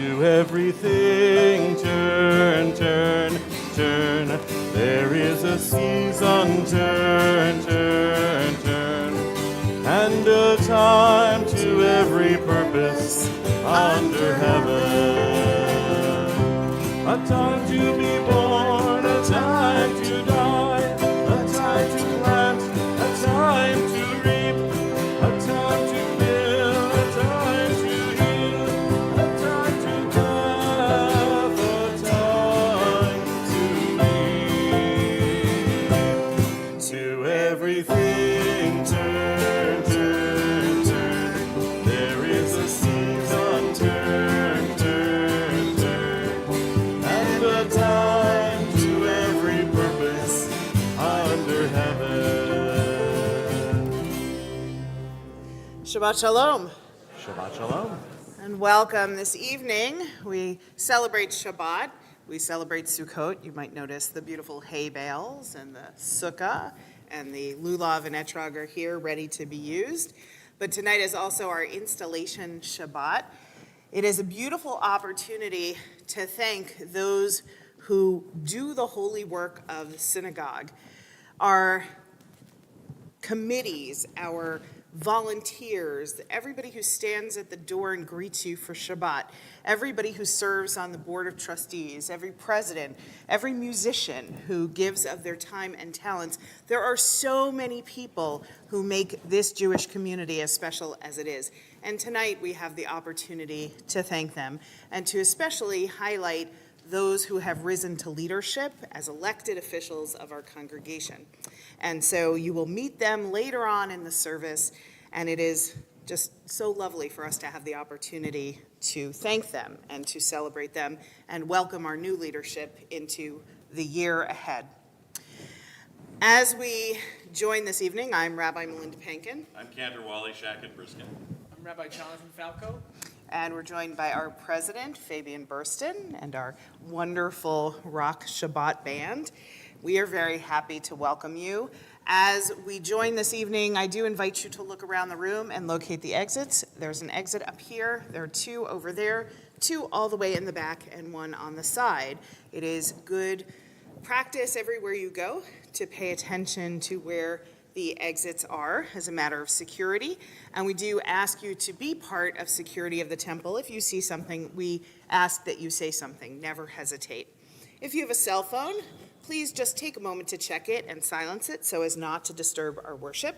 To everything turn, turn, turn. There is a season, turn, turn, turn. And a time to every purpose under heaven. A time to be born, a time to die, a time to plant, a time to reap, a time to build, a time to heal, a time to death, a time to leave. To everything turn, turn, turn. There is a season, turn, turn, turn. And a time to every purpose under heaven. Shabbat Shalom, Shabbat Shalom. and welcome this evening. We celebrate Shabbat. We celebrate Sukkot. You might notice the beautiful hay bales and the sukkah and the lulav and etrog are here ready to be used. But tonight is also our installation Shabbat. It is a beautiful opportunity to thank those who do the holy work of the synagogue, our committees, our volunteers, everybody who stands at the door and greets you for Shabbat, everybody who serves on the board of trustees, every president, every musician who gives of their time and talents. There are so many people who make this Jewish community as special as it is. And tonight we have the opportunity to thank them and to especially highlight those who have risen to leadership as elected officials of our congregation. And so you will meet them later on in the service, and it is just so lovely for us to have the opportunity to thank them and to celebrate them and welcome our new leadership into the year ahead. As we join this evening, I'm Rabbi Melinda Pankin, I'm Cantor Wally Shackett Briskin. I'm Rabbi Jonathan Falco. and we're joined by our president, Fabian Burston, and our wonderful Rock Shabbat band. We are very happy to welcome you. As we join this evening, I do invite you to look around the room and locate the exits. There's an exit up here, there are two over there, two all the way in the back, and one on the side. It is good practice everywhere you go to pay attention to where the exits are as a matter of security. And we do ask you to be part of security of the temple. If you see something, we ask that you say something. Never hesitate. If you have a cell phone, please just take a moment to check it and silence it so as not to disturb our worship.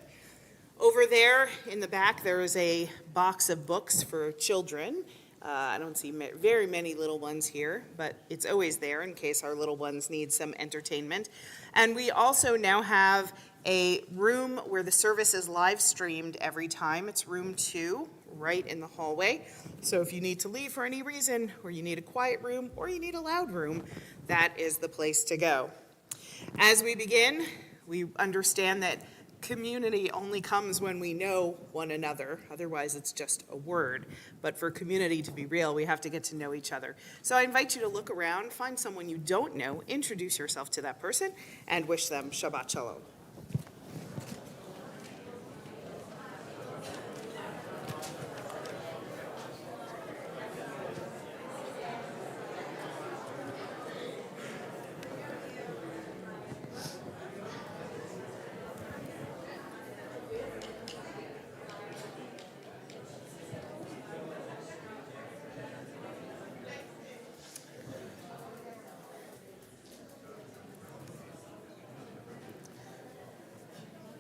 Over there in the back, there is a box of books for children. I don't see very many little ones here, but it's always there in case our little ones need some entertainment. And we also now have a room where the service is live streamed every time. It's room 2, right in the hallway. So if you need to leave for any reason, or you need a quiet room, or you need a loud room, that is the place to go. As we begin, we understand that community only comes when we know one another. Otherwise, it's just a word. But for community to be real, we have to get to know each other. So I invite you to look around, find someone you don't know, introduce yourself to that person, and wish them Shabbat Shalom.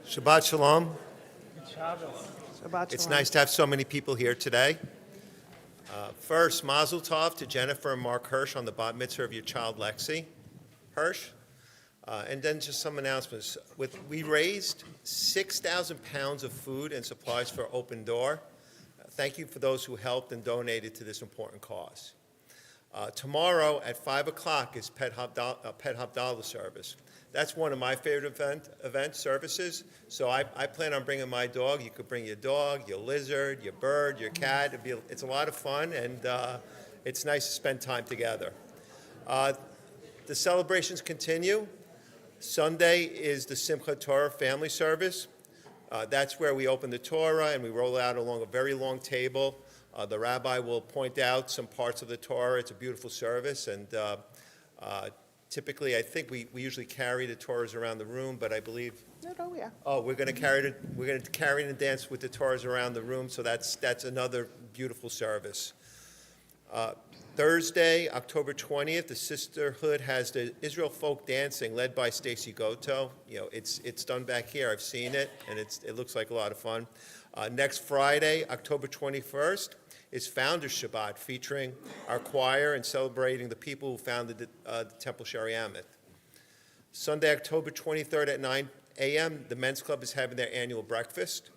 Shabbat Shalom. Shabbat It's Shalom. nice to have so many people here today. First, Mazel Tov to Jennifer and Mark Hirsch on the bat mitzvah of your child Lexi Hirsch. And then just some announcements. We raised 6,000 pounds of food and supplies for Open Door. Thank you for those who helped and donated to this important cause. Tomorrow at 5 o'clock is Pet Havdalah service. That's one of my favorite event services. So I plan on bringing my dog. You could bring your dog, your lizard, your bird, your cat. It's a lot of fun, and it's nice to spend time together. The celebrations continue. Sunday is the Simchat Torah family service. That's where we open the Torah and we roll out along a very long table The rabbi will point out some parts of the Torah. It's a beautiful service, and typically, I think we usually carry the Torahs around the room, but I believe, Oh, yeah. we're going to carry and dance with the Torahs around the room, so that's another beautiful service. Thursday, October 20th, the Sisterhood has the Israel Folk Dancing led by Stacy Goto. It's done back here. I've seen it, and it looks like a lot of fun. Next Friday, October 21st, is Founders Shabbat, featuring our choir and celebrating the people who founded the Temple Shariamith. Sunday, October 23rd at 9 a.m., the Men's Club is having their annual breakfast.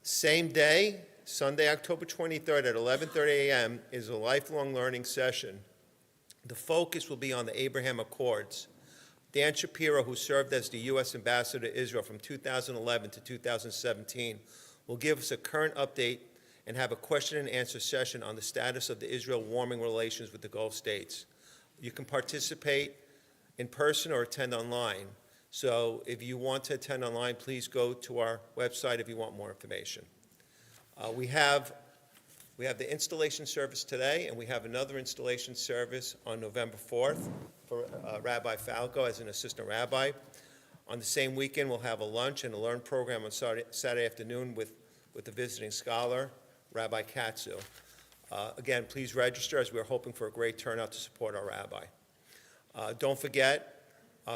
Same day, Sunday, October 23rd at 11:30 a.m. is a lifelong learning session. The focus will be on the Abraham Accords. Dan Shapiro, who served as the U.S. Ambassador to Israel from 2011 to 2017, will give us a current update and have a question and answer session on the status of the Israel warming relations with the Gulf states. You can participate in person or attend online. So if you want to attend online, please go to our website if you want more information. We have the installation service today, and we have another installation service on November 4th for Rabbi Falco as an assistant rabbi. On the same weekend, we'll have a lunch and a learn program on Saturday afternoon with the visiting scholar, Rabbi Katsu. Again, please register, as we're hoping for a great turnout to support our rabbi. Don't forget,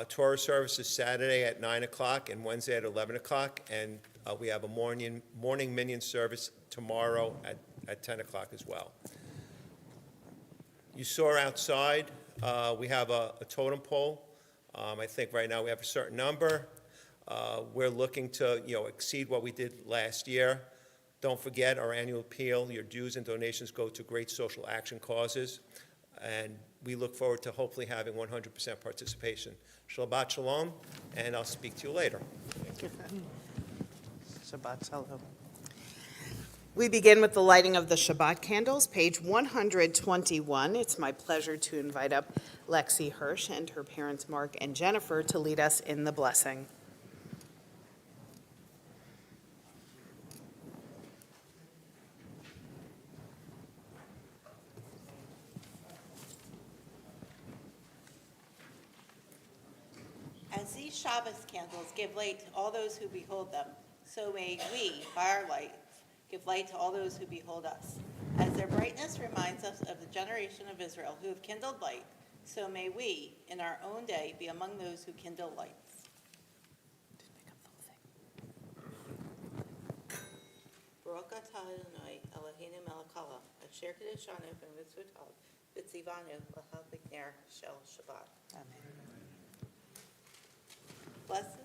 Torah service is Saturday at 9 o'clock and Wednesday at 11 o'clock, and we have a morning minyan service tomorrow at 10 o'clock as well. You saw outside, we have a totem pole. I think right now we have a certain number. We're looking to exceed what we did last year. Don't forget our annual appeal. Your dues and donations go to great social action causes, and we look forward to hopefully having 100% participation. Shabbat shalom, and I'll speak to you later. Shabbat shalom. We begin with the lighting of the Shabbat candles, page 121. It's my pleasure to invite up Lexi Hirsch and her parents Mark and Jennifer to lead us in the blessing. As these Shabbos candles give light to all those who behold them, so may we, by our light, give light to all those who behold us. As their brightness reminds us of the generation of Israel who have kindled light, so may we, in our own day, be among those who kindle lights. Baruch atah Adonai Eloheinu melech haolam, asher kiddushanu b'mitzvotav v'tzivanu l'hadlik ner shel Shabbat. Blessed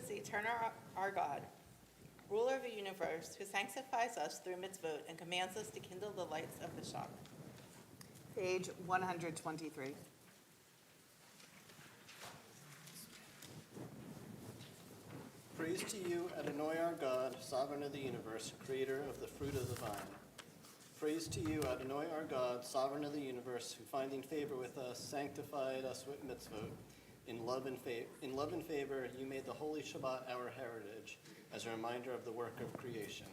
is the eternal our God, ruler of the universe, who sanctifies us through mitzvot and commands us to kindle the lights of the Shabbat. Page 123. Praise to you, Adonai our God, sovereign of the universe, creator of the fruit of the vine. Praise to you, Adonai our God, sovereign of the universe, who finding favor with us, sanctified us with mitzvot. In love and favor, you made the holy Shabbat our heritage, as a reminder of the work of creation.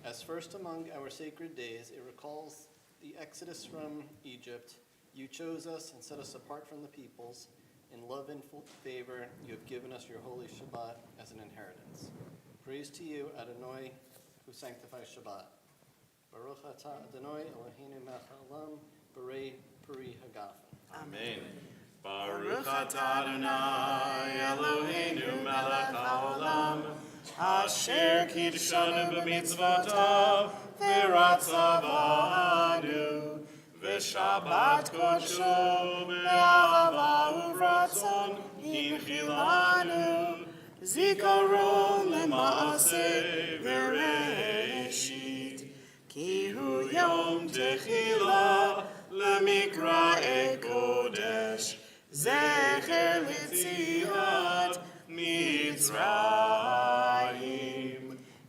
As first among our sacred days, it recalls the exodus from Egypt. You chose us and set us apart from the peoples. In love and favor, you have given us your holy Shabbat as an inheritance. Praise to you, Adonai, who sanctifies Shabbat. Baruch atah Adonai Eloheinu melech haolam, Berei Peri Hagafen. Amen. Baruch atah Adonai Eloheinu melech haolam, asher kiddushanu b'mitzvotav v'ratzavanu, v'shabbat kodsho be'ahava u'ratzon hinchilanu, zikaron lema'aseh v'reshit, ki hu yom techila lemikra'e kodesh, zecher l'tzilat Mitzrayim,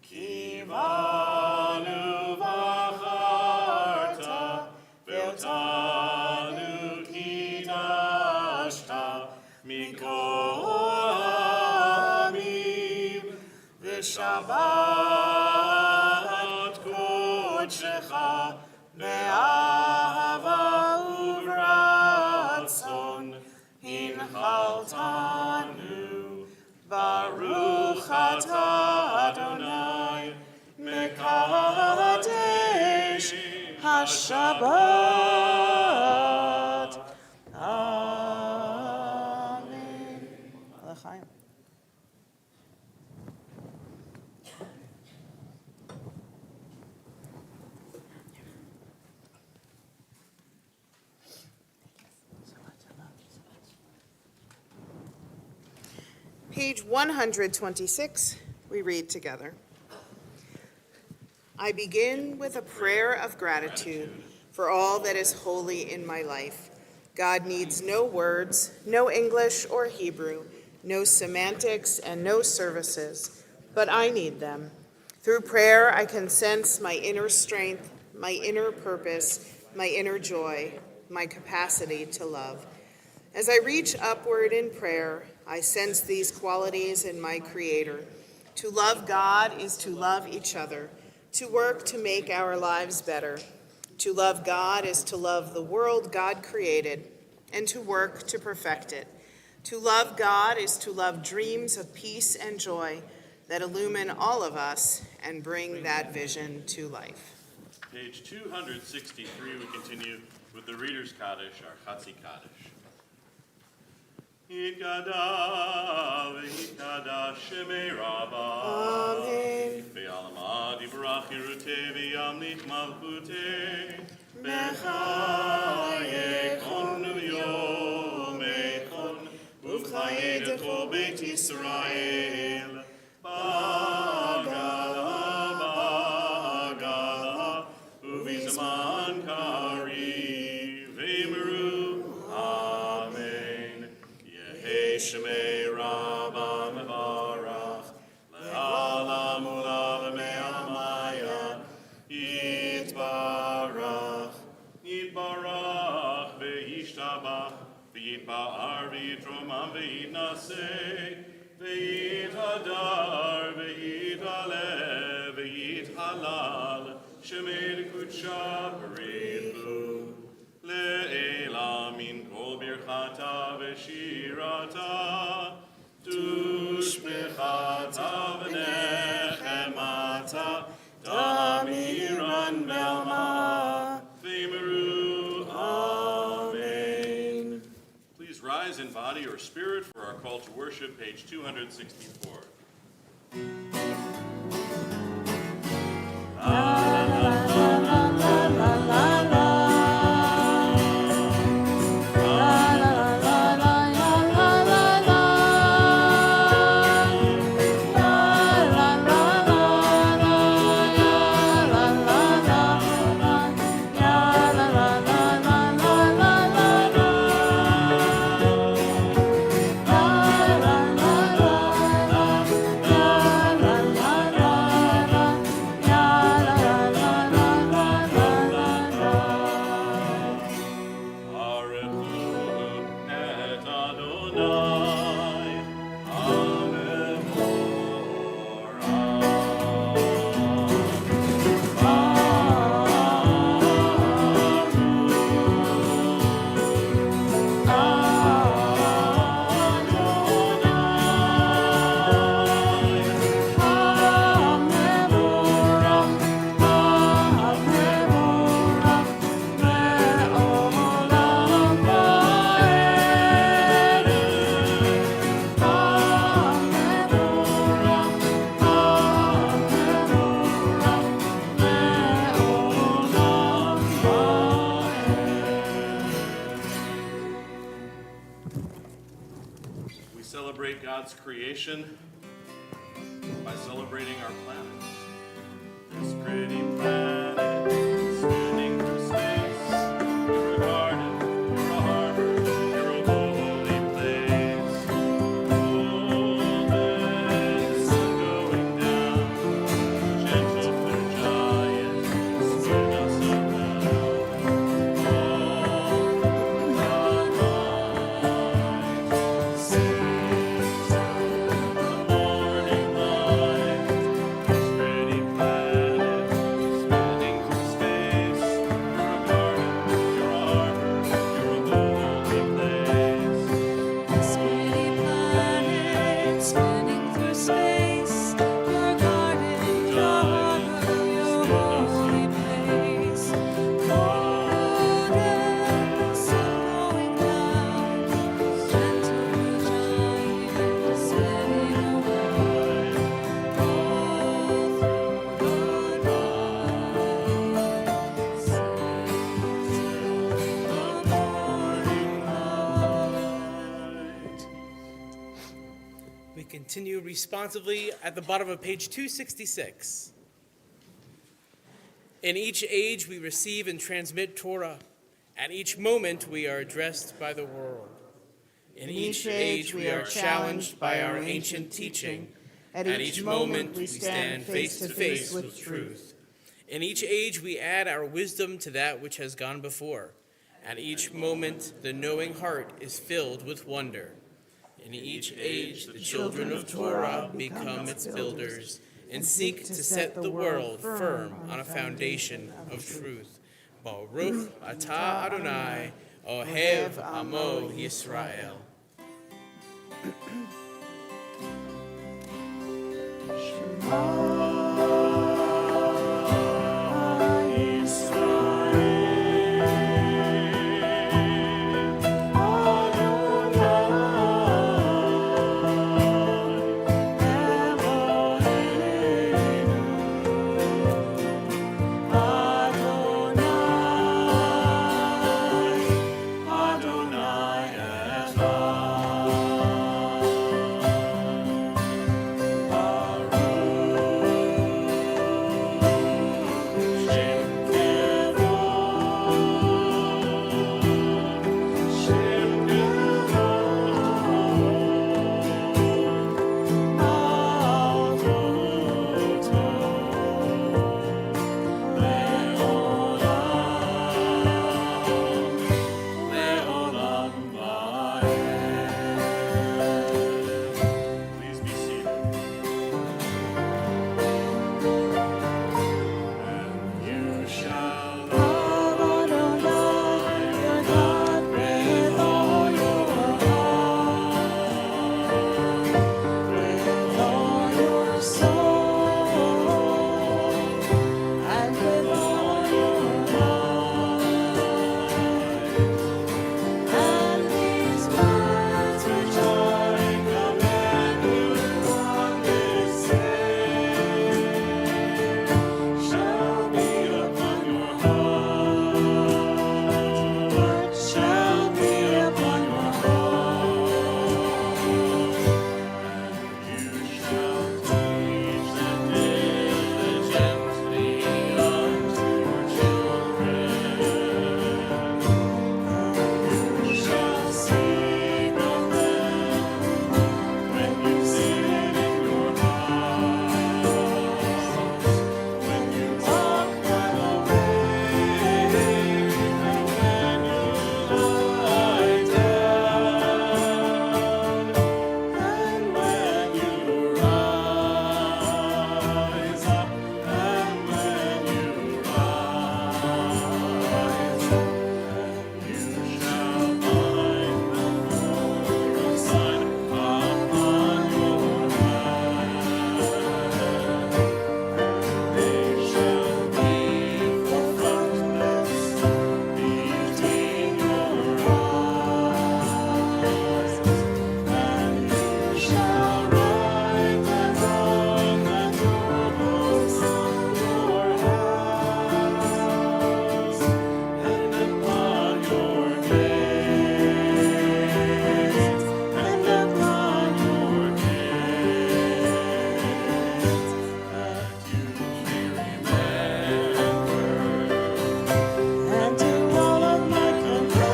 ki banu v'acharta, ve'otanu kidashta, mikol ha'amim, v'shabbat Shecha Be'ahava Uvratzon Hinchaltanu Baruch Atah Adonai Mekadesh HaShabbat. Amen. L'chaim. Page 126, we read together. I begin with a prayer of gratitude for all that is holy in my life. God needs no words, no English or Hebrew, no semantics and no services, but I need them. Through prayer, I can sense my inner strength, my inner purpose, my inner joy, my capacity to love. As I reach upward in prayer, I sense these qualities in my Creator. To love God is to love each other, to work to make our lives better. To love God is to love the world God created and to work to perfect it. To love God is to love dreams of peace and joy that illumine all of us and bring that vision to life. Page 263, we continue with the Reader's Kaddish, our Chatzi Kaddish. Yitkada v'yitkada shemei Rabbah. Amen. Ve'alamad yivrach yirutei v'yamlich malchutei. B'chayekon u'yomechon uv'chayei kol beit Yisrael. Bagala uv'zman kariv v'meru. Amen. Yehei shemei Rabbah mevarach le'alam ulav me'amaya yitbarach ve'yishtabach ve'yitba'ar ve'yitromam ve'yitnaseh ve'yithadar ve'yitalev ve'yithalal shemei l'kudsha parichu le'elam min kol birchata ve'shirata tushbechata v'nechemata tamiran belma ve'meru. Amen. Please rise in body or spirit for our call to worship, page 264. We celebrate God's creation by celebrating our planet. This pretty planet, spinning through space. You're a garden, you're a harbor, you're a holy place. Golden sun going down, gentle clear giant, spin us around. All the light, sing to the morning light. This pretty planet, spinning We continue responsively at the bottom of page 266. In each age we receive and transmit Torah. At each moment we are addressed by the world. In each age we are challenged by our ancient teaching. At each moment we stand face to face with truth. In each age we add our wisdom to that which has gone before. At each moment the knowing heart is filled with wonder. In each age the children of Torah become its builders and seek to set the world firm on a foundation of truth. Baruch atah Adonai, Ohev Amo Yisrael. Please be seated. And you shall love Adonai your God with all your heart, with all your soul, and with all your might. And these words which I command you on this day shall be upon your heart, shall be upon your heart, and you shall teach them diligently unto your children. You shall sing of them when you sit in your house, when you walk by the way, and when you lie down, and when you rise up, and when you rise up. You shall find them for a sign upon your hand. They shall be for frontness between your eyes, and you shall write them on the doorposts of your house, and upon your gates, and upon your gates, that you may remember and do all of my commandments,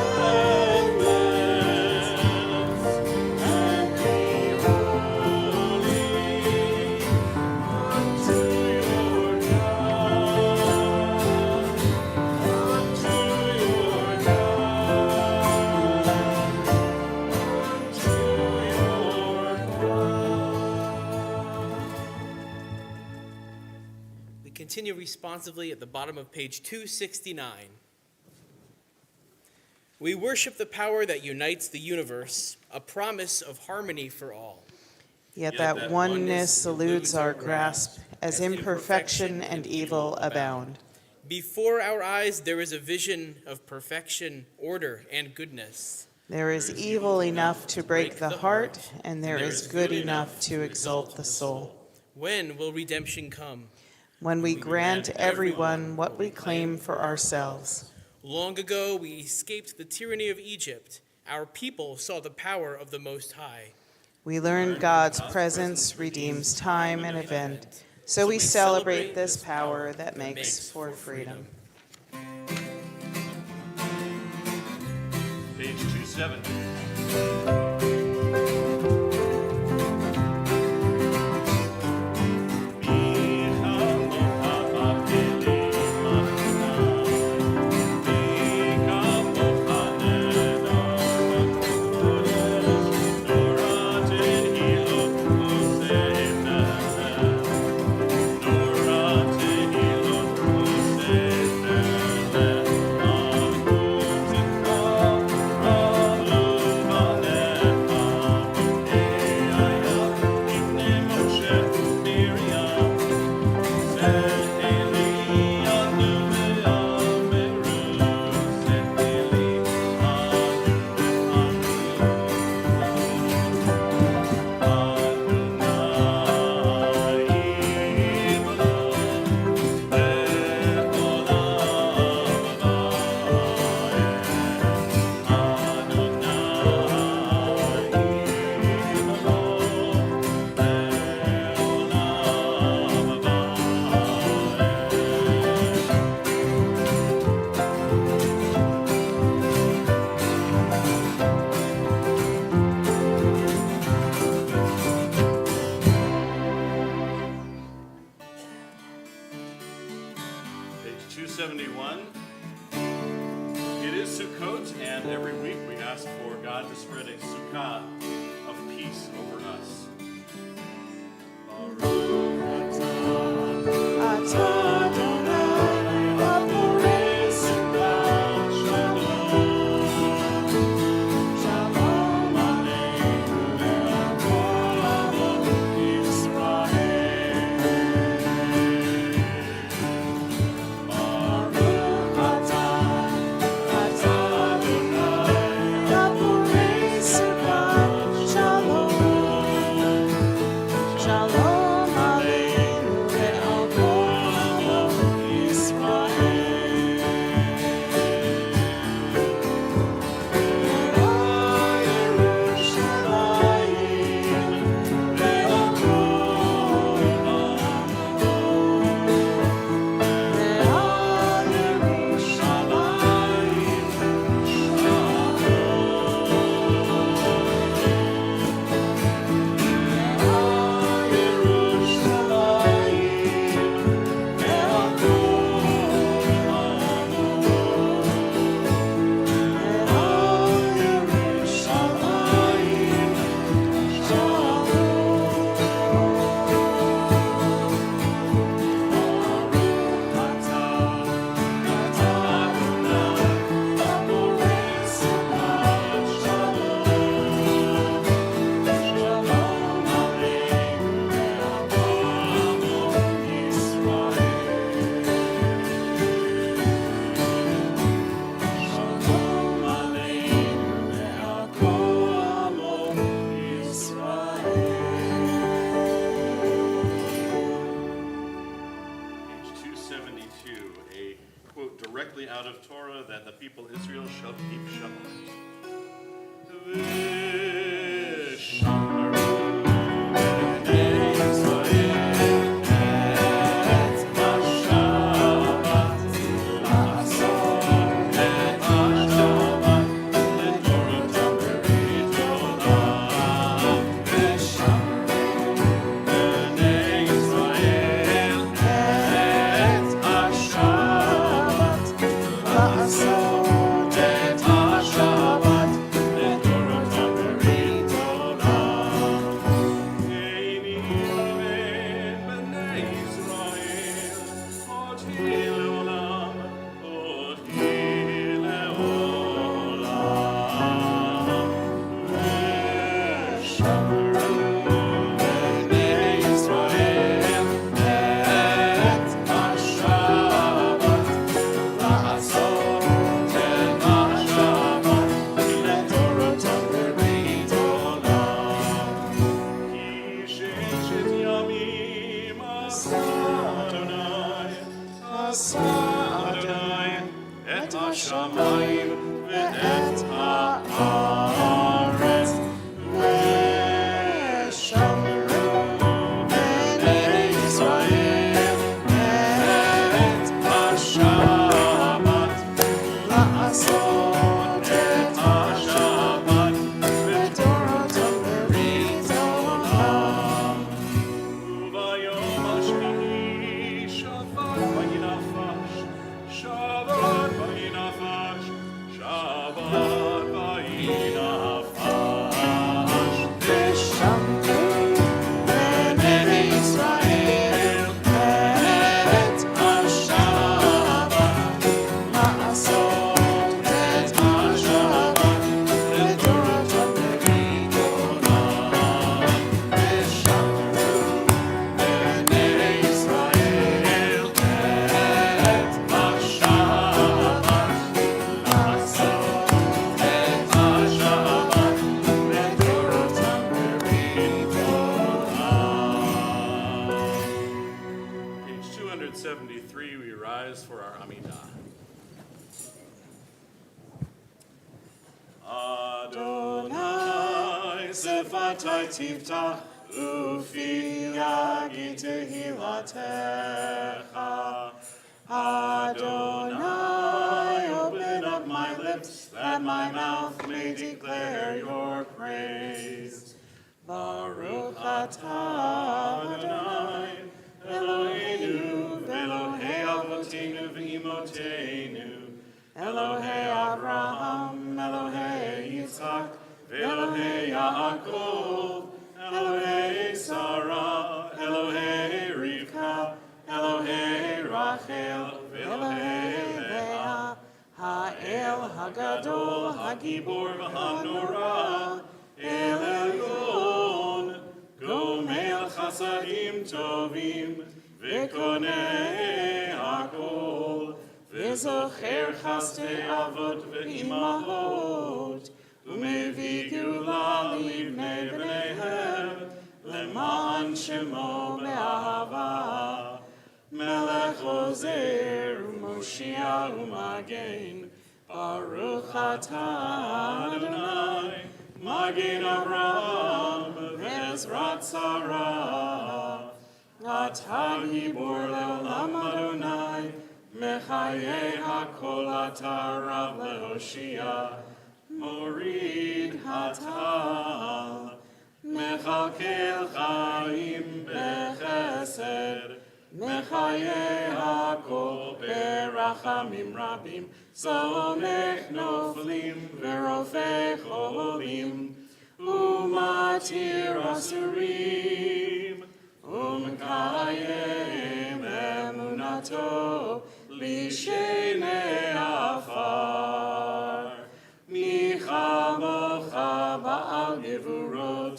and be holy unto your God, unto your God, unto your God. We continue responsively at the bottom of page 269. We worship the power that unites the universe, a promise of harmony for all. Yet that oneness eludes our grasp, as imperfection and evil abound. Before our eyes there is a vision of perfection, order, and goodness. There is evil enough to break the heart, and there is good enough to exalt the soul. When will redemption come? When we grant everyone what we claim for ourselves. Long ago we escaped the tyranny of Egypt. Our people saw the power of the Most High. We learn God's presence redeems time and event, so we celebrate this power that makes for freedom. Page 270. Page 271. It is Sukkot, and every week we ask for God to spread a sukkah of peace over us. Directly out of Torah, that the people Israel shall keep Shabbat. Shabbat. for our Amidah. Adonai Sefatai Tiftach Ufi Yagi Tehilatecha. Adonai, open up my lips, that my mouth may declare your praise. Baruch atah Adonai, Eloheinu, Elohei Avotenu v'Imotenu, Elohei Abraham, Elohei Yitzchak, Elohei Yaakov, Elohei Sarah, Elohei Rivka, Elohei Rachel, Elohei Leah, Ha'el Hagadol, Hagibor v'Hanora, El Elyon, Gomel Chasadim Tovim, V'konei Hakol, V'zocher Chasdei Avot v'Imahot, U'mevi Geula livnei bneihem, Leman Shemo be'ahava, Melech Ozer u'Moshiach u'Magen, Baruch atah Adonai, Magen Avraham ve'ezrat Sarah, Atah Gibor le'olam Adonai, Mechayei hakol atah Rav le'Hoshia, Morid hatal, Mechalkel chaim bechesed, Mechayei hakol berachamim rabim, Somech noflim verofei cholim, Umatir asurim, Umkayem emunato, Lishenei afar, Micha mocha ba'al gevurot,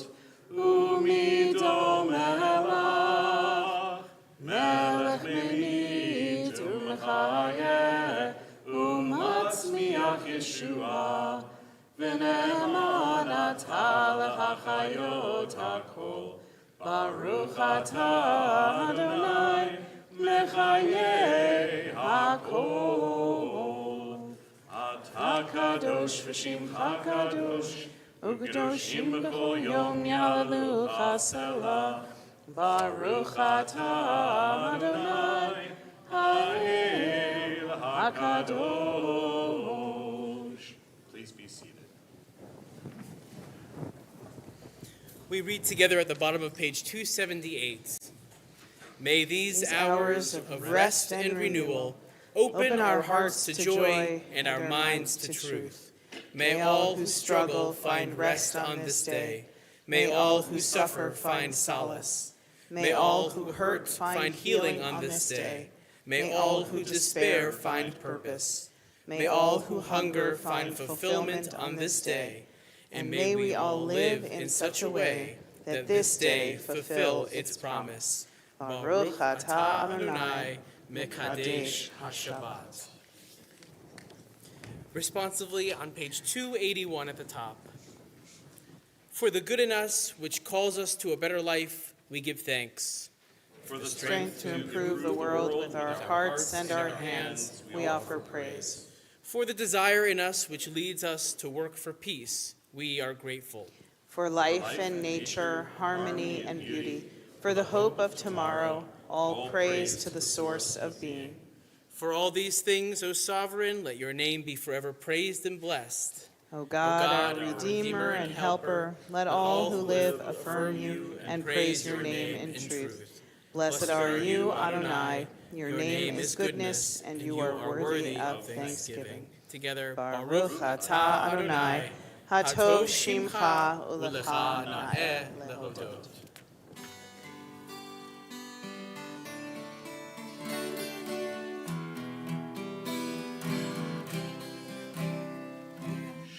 Umidom elach, Melech menit umechayeh, Umatzmiach Yeshua, V'ne'eman atah l'chachayot hakol, Baruch atah Adonai, Mechayei hakol. Atah kadosh v'shimcha kadosh, U'kadoshim b'chol yom ya'alelucha selah, Baruch atah Adonai, Ha'el HaKadosh. Please be seated. We read together at the bottom of page 278. May these hours of rest and renewal open our hearts to joy and our minds to truth. May all who struggle find rest on this day. May all who suffer find solace. May all who hurt find healing on this day. May all who despair find purpose. May all who hunger find fulfillment on this day. And may we all live in such a way that this day fulfill its promise. Baruch atah Adonai Mekadesh HaShabbat. Responsively on page 281 at the top. For the good in us, which calls us to a better life, we give thanks. For the Strength to improve the world with our hearts and our hands, we offer praise. For the desire in us which leads us to work for peace, we are grateful. For life and nature, harmony and beauty, for the hope of tomorrow, all praise to the source of being. For all these things, O Sovereign, let your name be forever praised and blessed. O God, our Redeemer and Helper, let all who live affirm you and praise your name in truth. Blessed are you, Adonai. Your name is goodness, and you are worthy of thanksgiving. Together, Baruch atah Adonai, Hatov Shimcha Ulecha Na'eh Lehodot.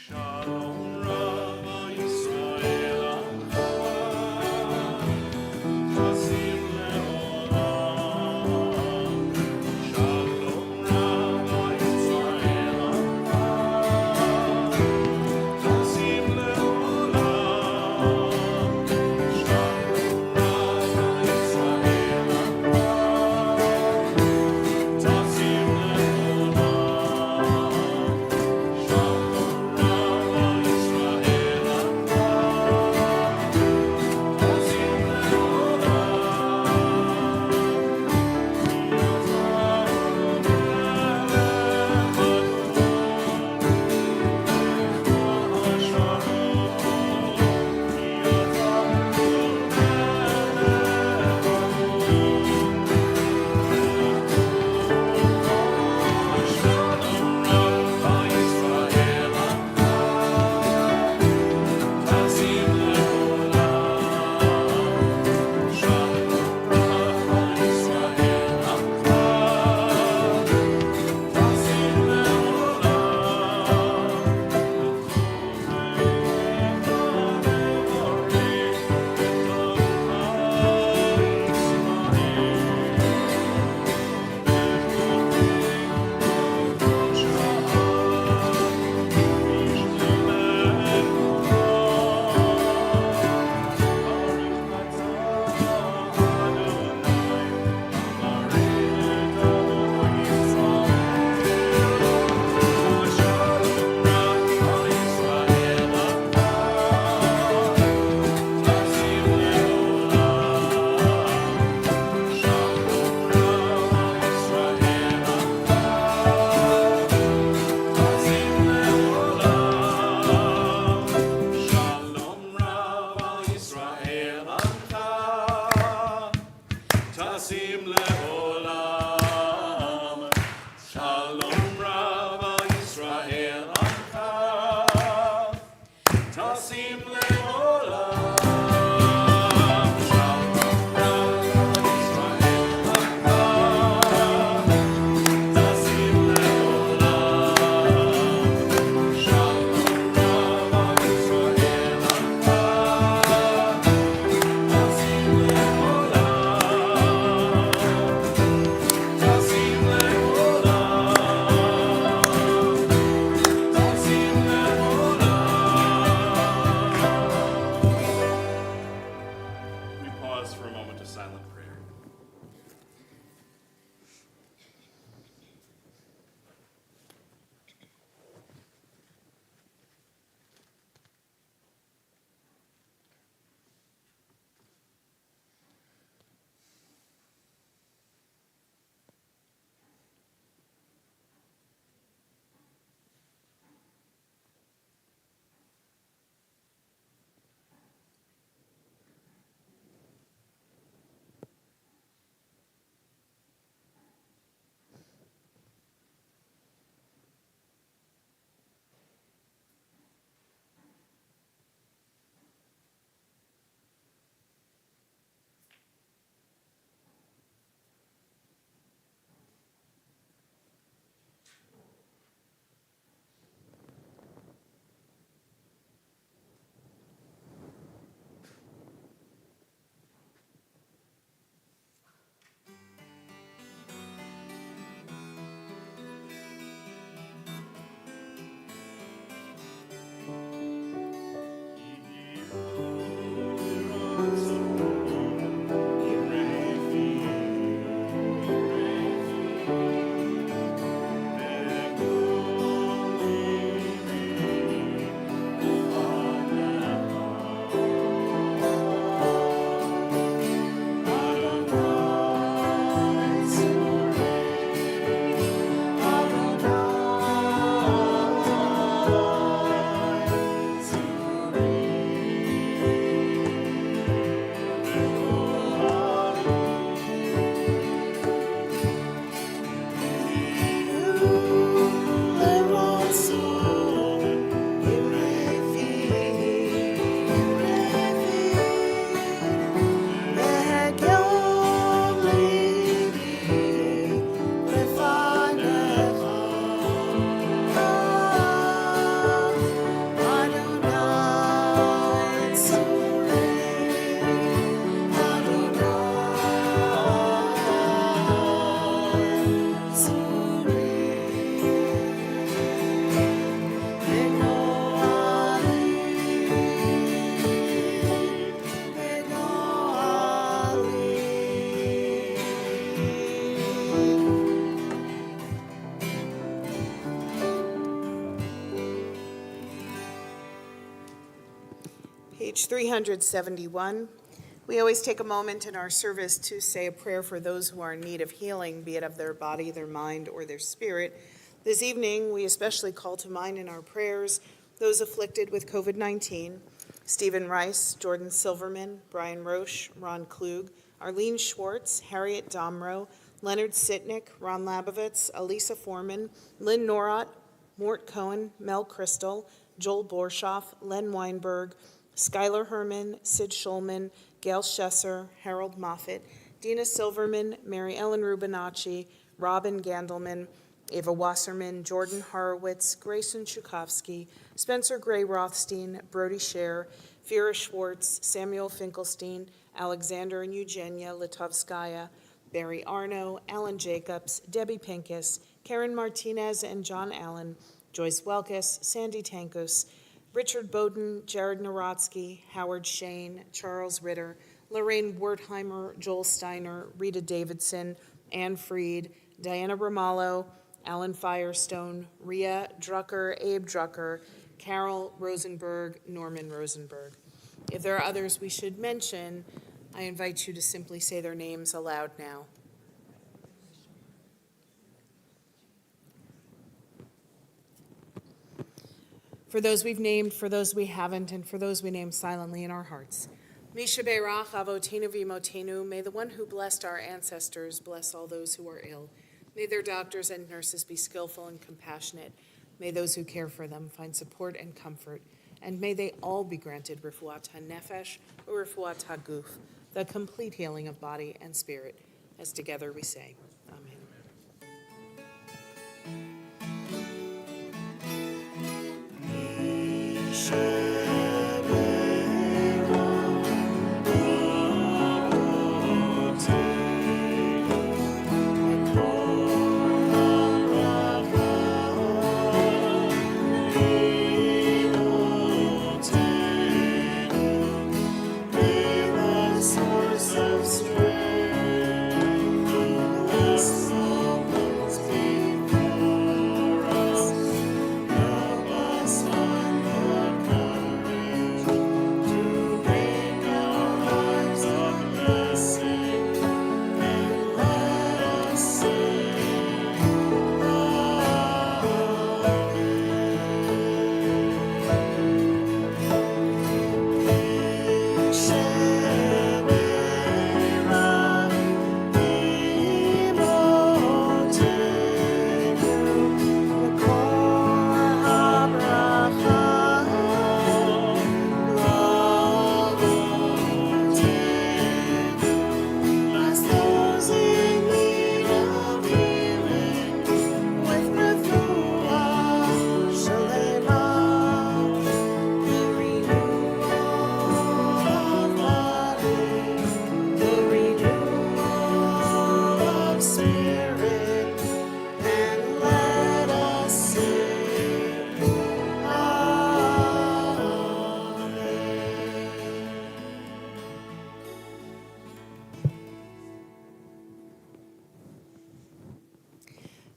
Shalom Rabba Yisrael Amcha, Chasim Le'olam. Shalom Rabba Yisrael Amcha, Chasim Le'olam. Shalom Rabba Yisrael Amcha, Chasim Le'olam. Tasim le'olam. Shalom Rav al Yisrael Amcha. Tasim le'olam. We pause for a moment of silent prayer. Page 371. We always take a moment in our service to say a prayer for those who are in need of healing, be it of their body, their mind, or their spirit. This evening, we especially call to mind in our prayers those afflicted with COVID-19, Stephen Rice, Jordan Silverman, Brian Roche, Ron Klug, Arlene Schwartz, Harriet Domro, Leonard Sitnick, Ron Labovitz, Elisa Foreman, Lynn Norott, Mort Cohen, Mel Crystal, Joel Borshoff, Len Weinberg, Skylar Herman, Sid Schulman, Gail Schesser, Harold Moffett, Dina Silverman, Mary Ellen Rubinacci, Robin Gandelman, Ava Wasserman, Jordan Horowitz, Grayson Chukowski, Spencer Gray Rothstein, Brody Scher, Vera Schwartz, Samuel Finkelstein, Alexander and Eugenia Litovskaya, Barry Arno, Alan Jacobs, Debbie Pincus, Karen Martinez and John Allen, Joyce Welkes, Sandy Tankos, Richard Bowden, Jared Narotsky, Howard Shane, Charles Ritter, Lorraine Wertheimer, Joel Steiner, Rita Davidson, Ann Freed, Diana Ramallo, Alan Firestone, Ria Drucker, Abe Drucker, Carol Rosenberg, Norman Rosenberg. If there are others we should mention, I invite you to simply say their names aloud now. For those we've named, for those we haven't, and for those we name silently in our hearts, Mishaberach avotenu v'imotenu, may the one who blessed our ancestors bless all those who are ill. May their doctors and nurses be skillful and compassionate. May those who care for them find support and comfort. And may they all be granted refuat ha-nefesh or refuat ha-guf, the complete healing of body and spirit, as together we say, Amen.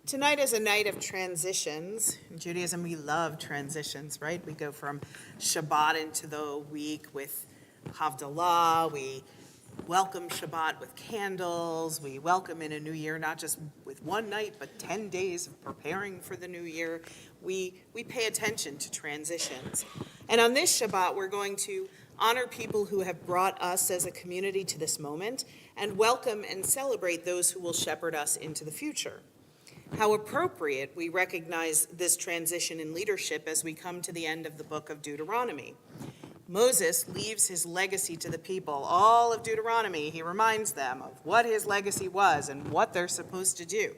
Tonight is a night of transitions. In Judaism, we love transitions, right? We go from Shabbat into the week with Havdalah. We welcome Shabbat with candles. We welcome in a new year, not just with one night, but 10 days of preparing for the new year. We pay attention to transitions. And on this Shabbat, we're going to honor people who have brought us as a community to this moment and welcome and celebrate those who will shepherd us into the future. How appropriate we recognize this transition in leadership as we come to the end of the book of Deuteronomy. Moses leaves his legacy to the people. All of Deuteronomy, he reminds them of what his legacy was and what they're supposed to do,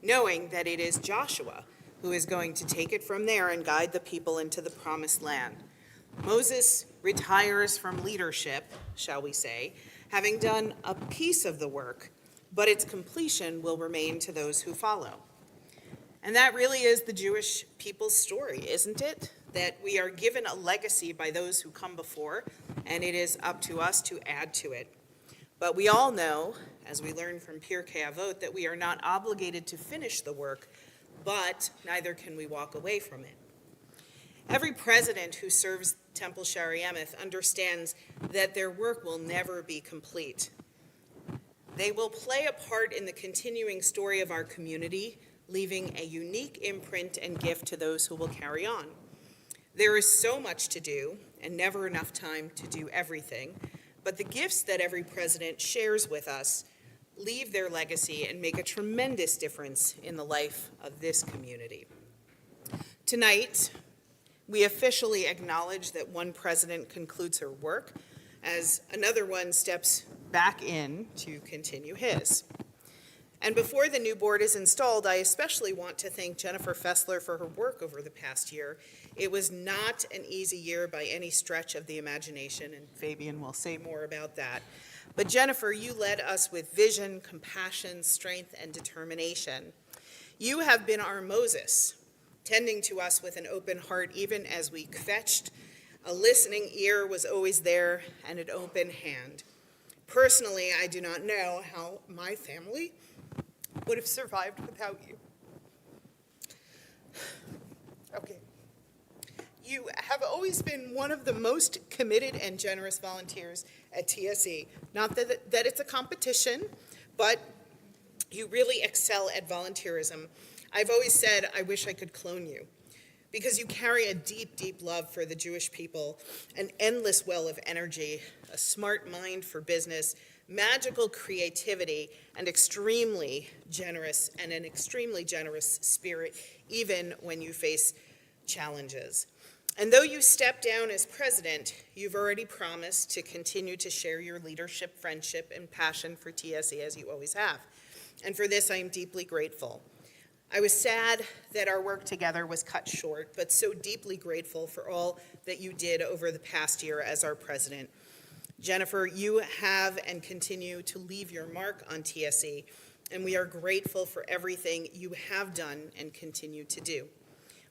knowing that it is Joshua who is going to take it from there and guide the people into the promised land. Moses retires from leadership, shall we say, having done a piece of the work, but its completion will remain to those who follow. And that really is the Jewish people's story, isn't it? That we are given a legacy by those who come before, and it is up to us to add to it. But we all know, as we learn from Pirkei Avot, that we are not obligated to finish the work, but neither can we walk away from it. Every president who serves Temple Shari Emeth understands that their work will never be complete. They will play a part in the continuing story of our community, leaving a unique imprint and gift to those who will carry on. There is so much to do, and never enough time to do everything, but the gifts that every president shares with us leave their legacy and make a tremendous difference in the life of this community. Tonight, we officially acknowledge that one president concludes her work as another one steps back in to continue his. And before the new board is installed, I especially want to thank Jennifer Fessler for her work over the past year. It was not an easy year by any stretch of the imagination, and Fabian will say more about that. But Jennifer, you led us with vision, compassion, strength, and determination. You have been our Moses, tending to us with an open heart even as we kvetched. A listening ear was always there, and an open hand. Personally, I do not know how my family would have survived without you. Okay. You have always been one of the most committed and generous volunteers at TSE. Not that it's a competition, but you really excel at volunteerism. I've always said I wish I could clone you, because you carry a deep, deep love for the Jewish people, an endless well of energy, a smart mind for business, magical creativity, and an extremely generous spirit, even when you face challenges. And though you step down as president, you've already promised to continue to share your leadership, friendship, and passion for TSE as you always have. And for this, I am deeply grateful. I was sad that our work together was cut short, but so deeply grateful for all that you did over the past year as our president. Jennifer, you have and continue to leave your mark on TSE, and we are grateful for everything you have done and continue to do.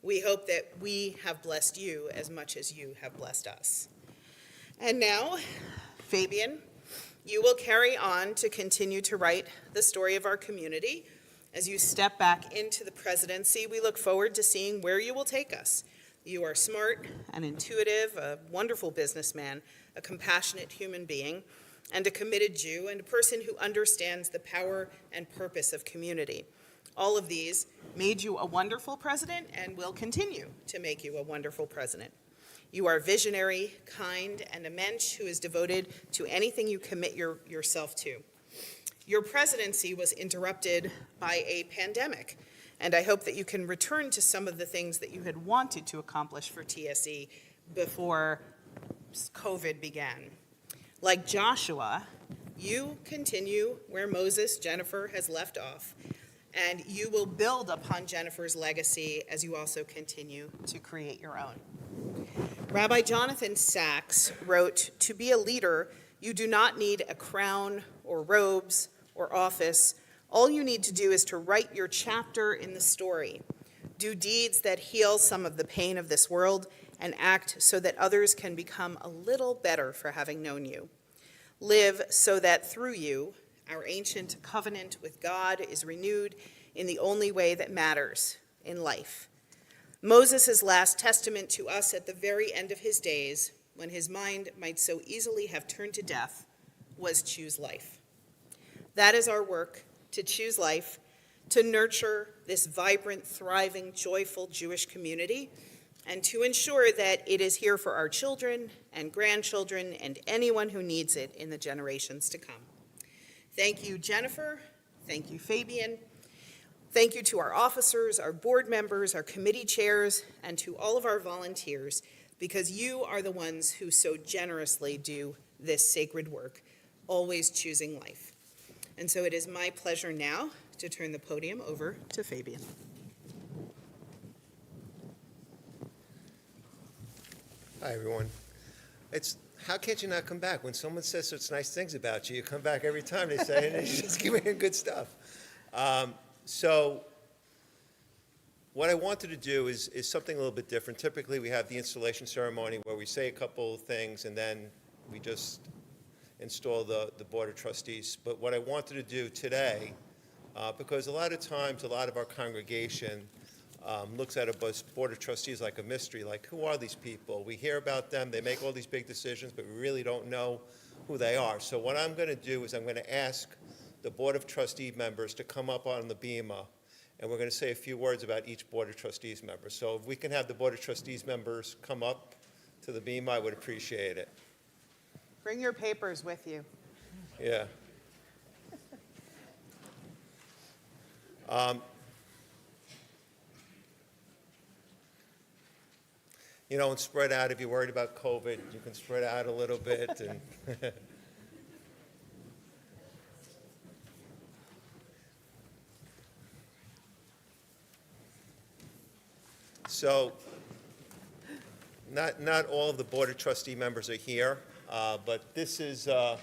We hope that we have blessed you as much as you have blessed us. And now, Fabian, you will carry on to continue to write the story of our community. As you step back into the presidency, we look forward to seeing where you will take us. You are smart and intuitive, a wonderful businessman, a compassionate human being, and a committed Jew, and a person who understands the power and purpose of community. All of these made you a wonderful president and will continue to make you a wonderful president. You are visionary, kind, and a mensch who is devoted to anything you commit yourself to. Your presidency was interrupted by a pandemic, and I hope that you can return to some of the things that you had wanted to accomplish for TSE before COVID began. Like Joshua, you continue where Moses, Jennifer, has left off, and you will build upon Jennifer's legacy as you also continue to create your own. Rabbi Jonathan Sacks wrote, "To be a leader, you do not need a crown or robes or office. All you need to do is to write your chapter in the story. Do deeds that heal some of the pain of this world and act so that others can become a little better for having known you. Live so that through you, our ancient covenant with God is renewed in the only way that matters in life." Moses' last testament to us at the very end of his days, when his mind might so easily have turned to death, was choose life. That is our work, to choose life, to nurture this vibrant, thriving, joyful Jewish community, and to ensure that it is here for our children and grandchildren and anyone who needs it in the generations to come. Thank you, Jennifer. Thank you, Fabian. Thank you to our officers, our board members, our committee chairs, and to all of our volunteers, because you are the ones who so generously do this sacred work, always choosing life. And so it is my pleasure now to turn the podium over to Fabian. Hi, everyone. How can't you not come back? When someone says such nice things about you, you come back every time they say, and you just keep hearing good stuff. So what I wanted to do is something a little bit different. Typically, we have the installation ceremony where we say a couple of things, and then we just install the Board of Trustees. But what I wanted to do today, because a lot of times, a lot of our congregation looks at a Board of Trustees like a mystery, like, who are these people? We hear about them, they make all these big decisions, but we really don't know who they are. So what I'm going to do is I'm going to ask the Board of Trustee members to come up on the bema, and we're going to say a few words about each Board of Trustees member. So if we can have the Board of Trustees members come up to the bema, I would appreciate it. Bring your papers with you. Yeah. And spread out. If you're worried about COVID, you can spread out a little bit. And so, not all of the Board of Trustee members are here, but this is a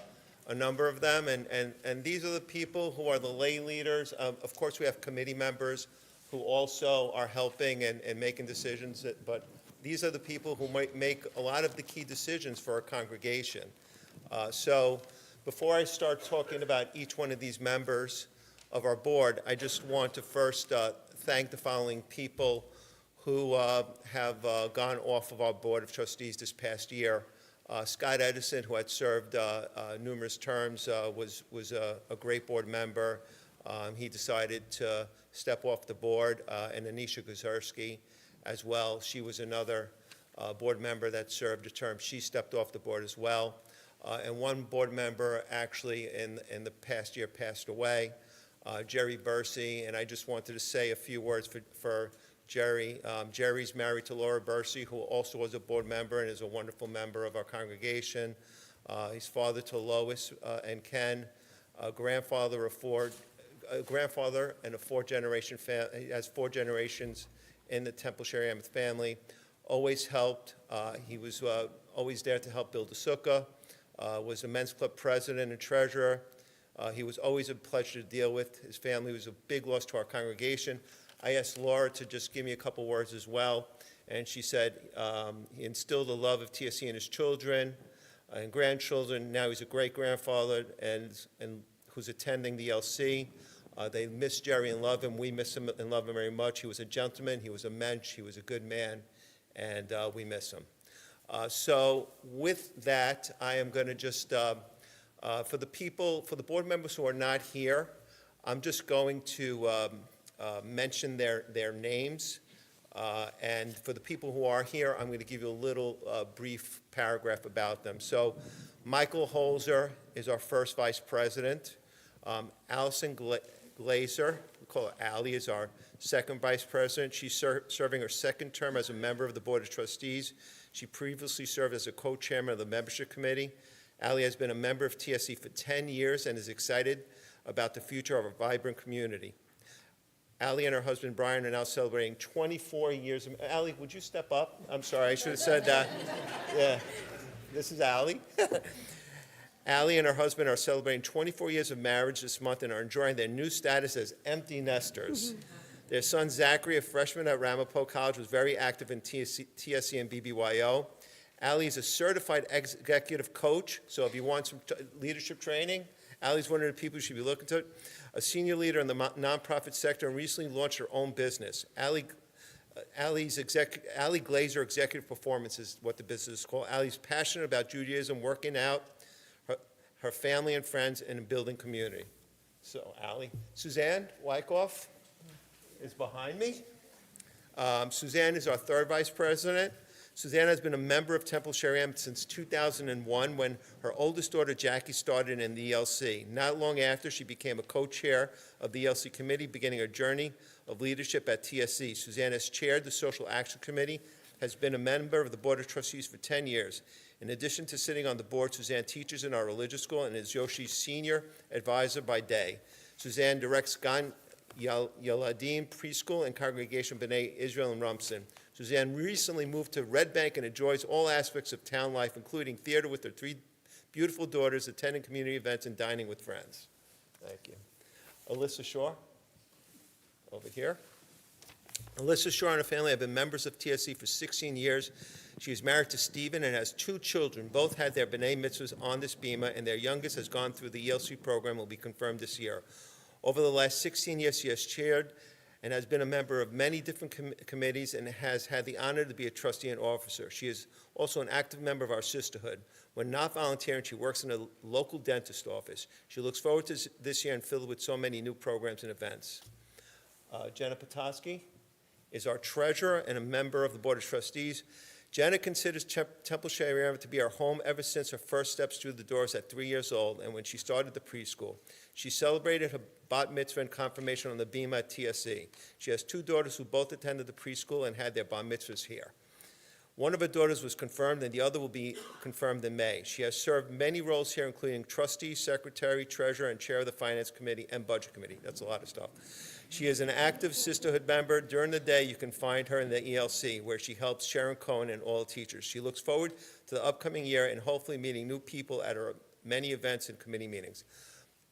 number of them, and these are the people who are the lay leaders. Of course, we have committee members who also are helping and making decisions, but these are the people who might make a lot of the key decisions for our congregation. So before I start talking about each one of these members of our board, I just want to first thank the following people who have gone off of our Board of Trustees this past year. Scott Edison, who had served numerous terms, was a great board member. He decided to step off the board, and Anisha Guzerski as well. She was another board member that served a term. She stepped off the board as well. And one board member actually in the past year passed away, Jerry Bursey, and I just wanted to say a few words for Jerry. Jerry's married to Laura Bursey, who also was a board member and is a wonderful member of our congregation. He's father to Lois and Ken, a grandfather and a fourth-generation family. He has 4 generations in the Temple Sherry family. Always helped. He was always there to help build a sukkah. Was a men's club president and treasurer. He was always a pleasure to deal with. His family was a big loss to our congregation. I asked Laura to just give me a couple words as well, and she said he instilled the love of TSC in his children and grandchildren. Now he's a great-grandfather and who's attending the LC. They miss Jerry and love him. We miss him and love him very much. He was a gentleman. He was a mensch. He was a good man, and we miss him. So with that, I am going to just, for the board members who are not here, I'm just going to mention their names. And for the people who are here, I'm going to give you a little brief paragraph about them. So Michael Holzer is our first vice president. Allison Glazer, we call her Allie, is our second vice president. She's serving her second term as a member of the Board of Trustees. She previously served as a co-chairman of the membership committee. Allie has been a member of TSC for 10 years and is excited about the future of our vibrant community. Allie and her husband Brian are now celebrating 24 years. Allie, would you step up? I'm sorry, I should have said that. Yeah, this is Allie. Allie and her husband are celebrating 24 years of marriage this month and are enjoying their new status as empty nesters. Their son Zachary, a freshman at Ramapo College, was very active in TSC and BBYO. Allie is a certified executive coach, so if you want some leadership training, Allie's one of the people you should be looking to. A senior leader in the nonprofit sector and recently launched her own business. Allie Glazer Executive Performance is what the business is called. Allie's passionate about Judaism, working out, her family and friends, and building community. So, Allie. Suzanne Wyckoff is behind me. Suzanne is our third vice president. Suzanne has been a member of Temple Sherry since 2001 when her oldest daughter Jackie started in the ELC. Not long after, she became a co-chair of the ELC committee, beginning her journey of leadership at TSC. Suzanne has chaired the Social Action Committee, has been a member of the Board of Trustees for 10 years. In addition to sitting on the board, Suzanne teaches in our religious school and is Yoshi's senior advisor by day. Suzanne directs Gan Yeladim Preschool and Congregation B'nai Israel in Rumson. Suzanne recently moved to Red Bank and enjoys all aspects of town life, including theater with her 3 beautiful daughters, attending community events, and dining with friends. Thank you. Alyssa Shaw, over here. Alyssa Shaw and her family have been members of TSC for 16 years. She is married to Stephen and has 2 children. Both had their B'nai Mitzvahs on this bima, and their youngest has gone through the ELC program and will be confirmed this year. Over the last 16 years, she has chaired and has been a member of many different committees and has had the honor to be a trustee and officer. She is also an active member of our sisterhood. When not volunteering, she works in a local dentist office. She looks forward to this year and filled with so many new programs and events. Jenna Petoskey is our treasurer and a member of the Board of Trustees. Jenna considers Temple Sherry to be her home ever since her first steps through the doors at 3 years old and when she started the preschool. She celebrated her bat mitzvah and confirmation on the bima at TSC. She has 2 daughters who both attended the preschool and had their bar mitzvahs here. One of her daughters was confirmed and the other will be confirmed in May. She has served many roles here, including trustee, secretary, treasurer, and chair of the finance committee and budget committee. That's a lot of stuff. She is an active sisterhood member. During the day, you can find her in the ELC, where she helps Sharon Cohen and all teachers. She looks forward to the upcoming year and hopefully meeting new people at her many events and committee meetings.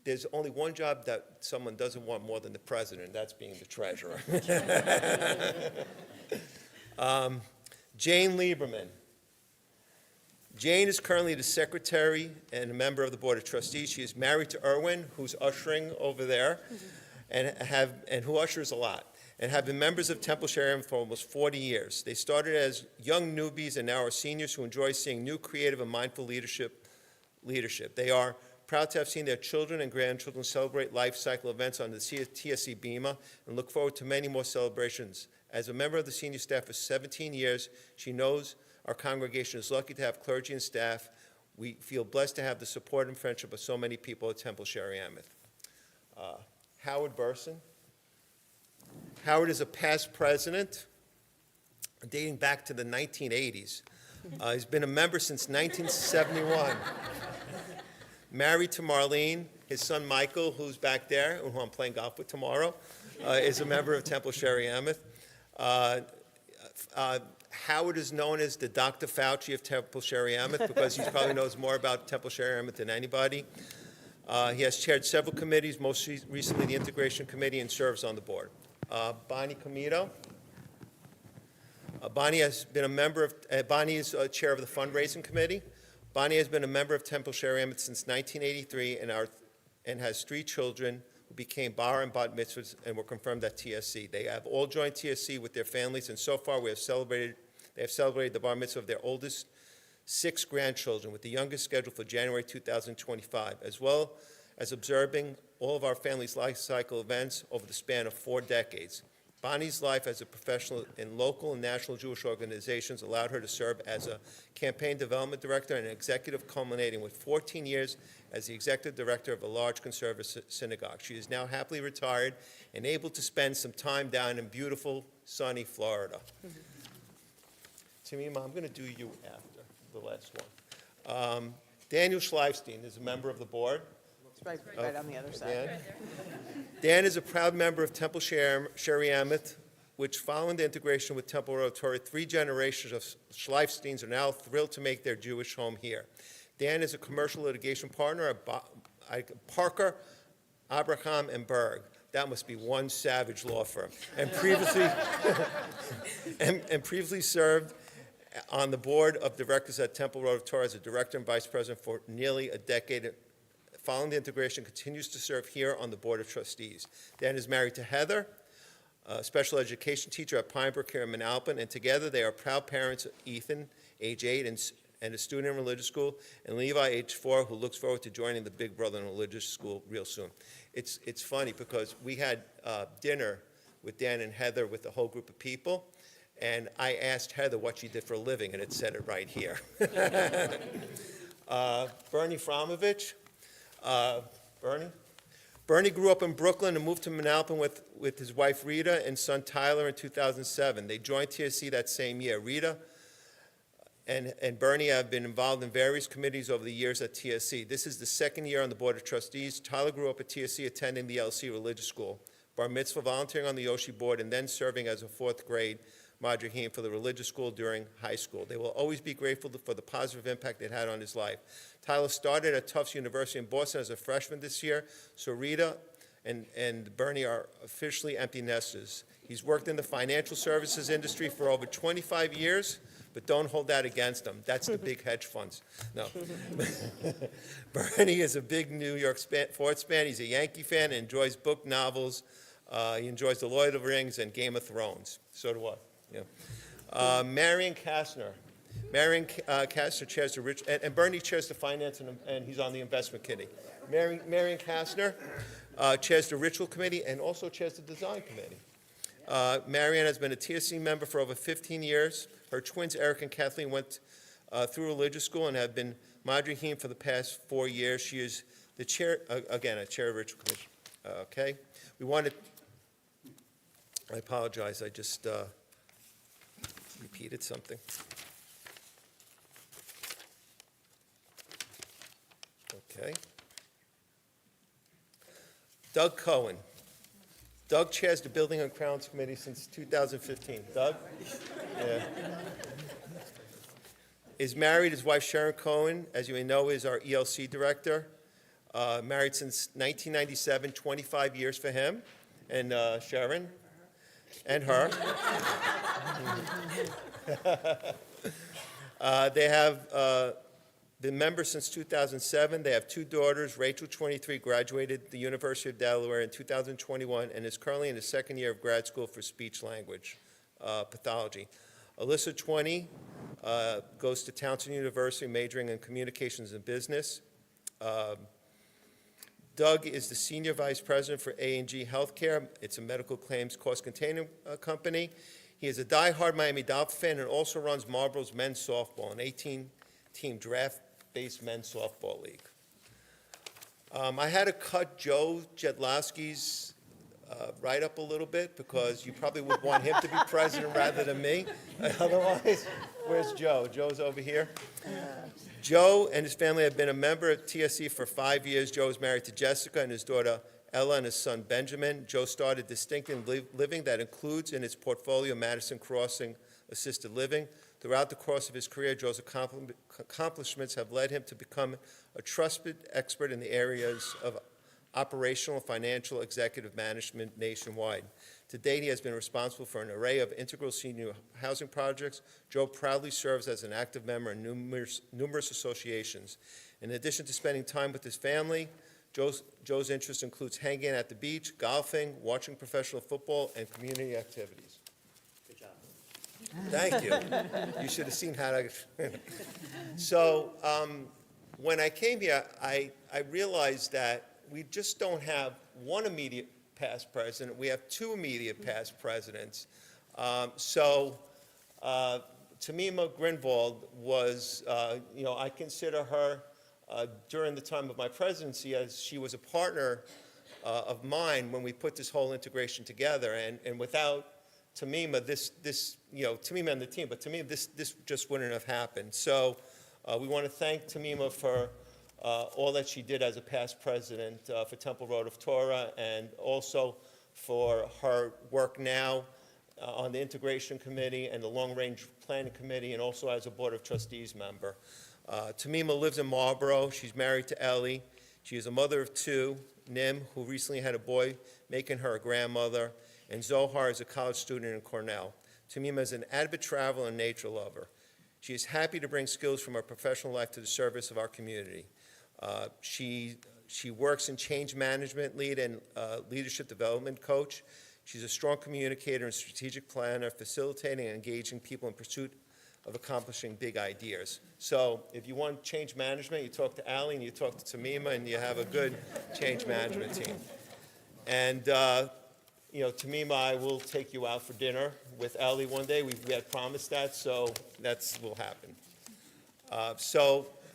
There's only one job that someone doesn't want more than the president, that's being the treasurer. Jane Lieberman. Jane is currently the secretary and a member of the Board of Trustees. She is married to Erwin, who's ushering over there, and who ushers a lot, and have been members of Temple Sherry for almost 40 years. They started as young newbies and now are seniors who enjoy seeing new creative and mindful leadership. They are proud to have seen their children and grandchildren celebrate life cycle events on the TSC Bima and look forward to many more celebrations As a member of the senior staff for 17 years, she knows our congregation is lucky to have clergy and staff. We feel blessed to have the support and friendship of so many people at Temple Sheriamith. Howard Burson. Howard is a past president dating back to the 1980s. He's been a member since 1971. Married to Marlene. His son Michael, who's back there, and who I'm playing golf with tomorrow, is a member of Temple Sheriamith. Howard is known as the Dr. Fauci of Temple Sheriamith because he probably knows more about Temple Sheriamith than anybody. He has chaired several committees, most recently the Integration Committee, and serves on the board. Bonnie Comito. Bonnie has been a member of, Bonnie is chair of the fundraising committee. Bonnie has been a member of Temple Sheriamith since 1983 and has 3 children who became bar and bat mitzvahs and were confirmed at TSC. They have all joined TSC with their families, and so far they have celebrated the bar mitzvah of their oldest 6 grandchildren, with the youngest scheduled for January 2025, as well as observing all of our family's life cycle events over the span of 4 decades. Bonnie's life as a professional in local and national Jewish organizations allowed her to serve as a campaign development director and executive, culminating with 14 years as the executive director of a large conservative synagogue. She is now happily retired and able to spend some time down in beautiful, sunny Florida. Tamima, I'm going to do you after the last one. Daniel Schleifstein is a member of the board. It's right on the other side. Dan is a proud member of Temple Sheriamith, which, following the integration with Temple Road Torah, 3 generations of Schleifsteins are now thrilled to make their Jewish home here. Dan is a commercial litigation partner at Parker, Abraham, and Berg. That must be one savage law firm. And previously, and previously served on the board of directors at Temple Road Torah as a director and vice president for nearly a decade. Following the integration, continues to serve here on the Board of Trustees. Dan is married to Heather, a special education teacher at Pine Brook here in Manalapan, and together they are proud parents of Ethan, age 8, and a student in religious school, and Levi, age 4, who looks forward to joining the Big Brother in religious school real soon. It's funny because we had dinner with Dan and Heather with the whole group of people, and I asked Heather what she did for a living, and it said it right here. Bernie Framovich. Bernie grew up in Brooklyn and moved to Manalapan with his wife Rita and son Tyler in 2007. They joined TSC that same year. Rita and Bernie have been involved in various committees over the years at TSC. This is the 2nd year on the Board of Trustees. Tyler grew up at TSC attending the LC religious school, bar mitzvah, volunteering on the Yoshi board, and then serving as a 4th grade Madrahim for the religious school during high school. They will always be grateful for the positive impact it had on his life. Tyler started at Tufts University in Boston as a freshman this year, so Rita and Bernie are officially empty nesters. He's worked in the financial services industry for over 25 years, but don't hold that against him. That's the big hedge funds. No. Bernie is a big New York sports fan. He's a Yankee fan and enjoys book novels. He enjoys The Lord of the Rings and Game of Thrones. So do I. Yeah. Marion Kastner. Marion Kastner chairs the and Bernie chairs the finance and he's on the investment committee. Marion Kastner chairs the ritual committee and also chairs the design committee. Marianne has been a TSC member for over 15 years. Her twins, Eric and Kathleen, went through religious school and have been Madrahim for the past 4 years. She is the chair, again, a chair of ritual commission. Okay? We wanted, I apologize, I just repeated something. Okay. Doug Cohen. Doug chairs the Building and Grounds Committee since 2015. Doug? Yeah. Is married. His wife, Sharon Cohen, as you may know, is our ELC director. Married since 1997, 25 years for him. And Sharon? And her. They have been members since 2007. They have 2 daughters. Rachel, 23, graduated the University of Delaware in 2021 and is currently in the 2nd year of grad school for speech language pathology. Alyssa, 20, goes to Townsend University, majoring in communications and business. Doug is the Senior Vice President for A&G Healthcare. It's a medical claims cost containment company. He is a diehard Miami Dolphin fan and also runs Marlboro's men's softball, an 18-team draft-based men's softball league. I had to cut Joe Jedlowski's write-up a little bit because you probably would want him to be president rather than me. Otherwise, where's Joe? Joe's over here. Joe and his family have been a member of TSC for 5 years. Joe is married to Jessica and his daughter Ella and his son Benjamin. Joe started Distinct in Living that includes in its portfolio Madison Crossing Assisted Living. Throughout the course of his career, Joe's accomplishments have led him to become a trusted expert in the areas of operational, financial, executive management nationwide. To date, he has been responsible for an array of integral senior housing projects. Joe proudly serves as an active member in numerous associations. In addition to spending time with his family, Joe's interest includes hanging at the beach, golfing, watching professional football, and community activities. Good job. Thank you. You should have seen how I... So when I came here, I realized that we just don't have one immediate past president. We have two immediate past presidents. Tamima Grinvald was, I consider her during the time of my presidency as she was a partner of mine when we put this whole integration together. And without Tamima, Tamima and the team, but Tamima, this just wouldn't have happened. So we want to thank Tamima for all that she did as a past president for Temple Road of Torah, and also for her work now on the Integration Committee and the Long Range Planning Committee, and also as a Board of Trustees member. Tamima lives in Marlboro. She's married to Ellie. She is a mother of two, Nim, who recently had a boy, making her a grandmother, and Zohar is a college student in Cornell. Tamima is an avid traveler and nature lover. She is happy to bring skills from her professional life to the service of our community. She works in change management lead and leadership development coach. She's a strong communicator and strategic planner, facilitating and engaging people in pursuit of accomplishing big ideas. So if you want change management, you talk to Allie and you talk to Tamima, and you have a good change management team. And Tamima, I will take you out for dinner with Ellie one day. We had promised that, so that will happen.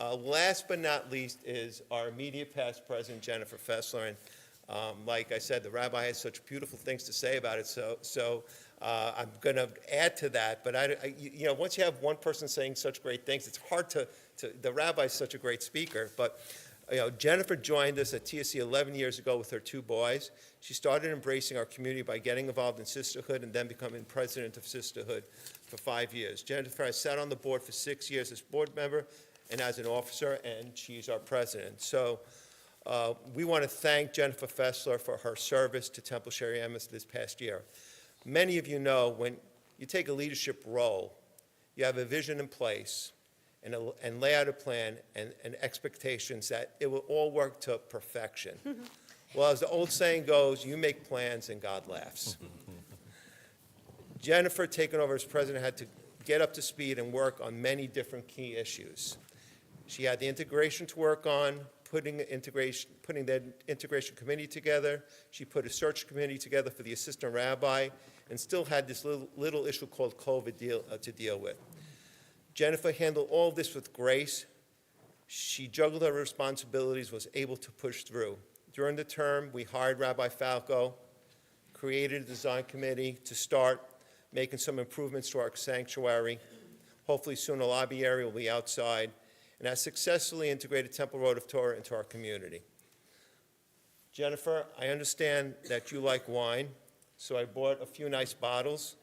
Last but not least is our immediate past president, Jennifer Fessler. And like I said, the rabbi has such beautiful things to say about it, so I'm going to add to that. But once you have one person saying such great things, it's hard to the rabbi is such a great speaker. But Jennifer joined us at TSC 11 years ago with her two boys. She started embracing our community by getting involved in sisterhood and then becoming president of sisterhood for 5 years. Jennifer has sat on the board for 6 years as board member and as an officer, and she's our president. So we want to thank Jennifer Fessler for her service to Temple Sherry Amos this past year. Many of you know when you take a leadership role, you have a vision in place and lay out a plan and expectations that it will all work to perfection. Well, as the old saying goes, you make plans and God laughs. Jennifer, taking over as president, had to get up to speed and work on many different key issues. She had the integration to work on, putting the integration committee together. She put a search committee together for the assistant rabbi, and still had this little issue called COVID to deal with. Jennifer handled all this with grace. She juggled her responsibilities, was able to push through. During the term, we hired Rabbi Falco, created a design committee to start making some improvements to our sanctuary. Hopefully soon a lobby area will be outside, and has successfully integrated Temple Road of Torah into our community. Jennifer, I understand that you like wine, so I bought a few nice bottles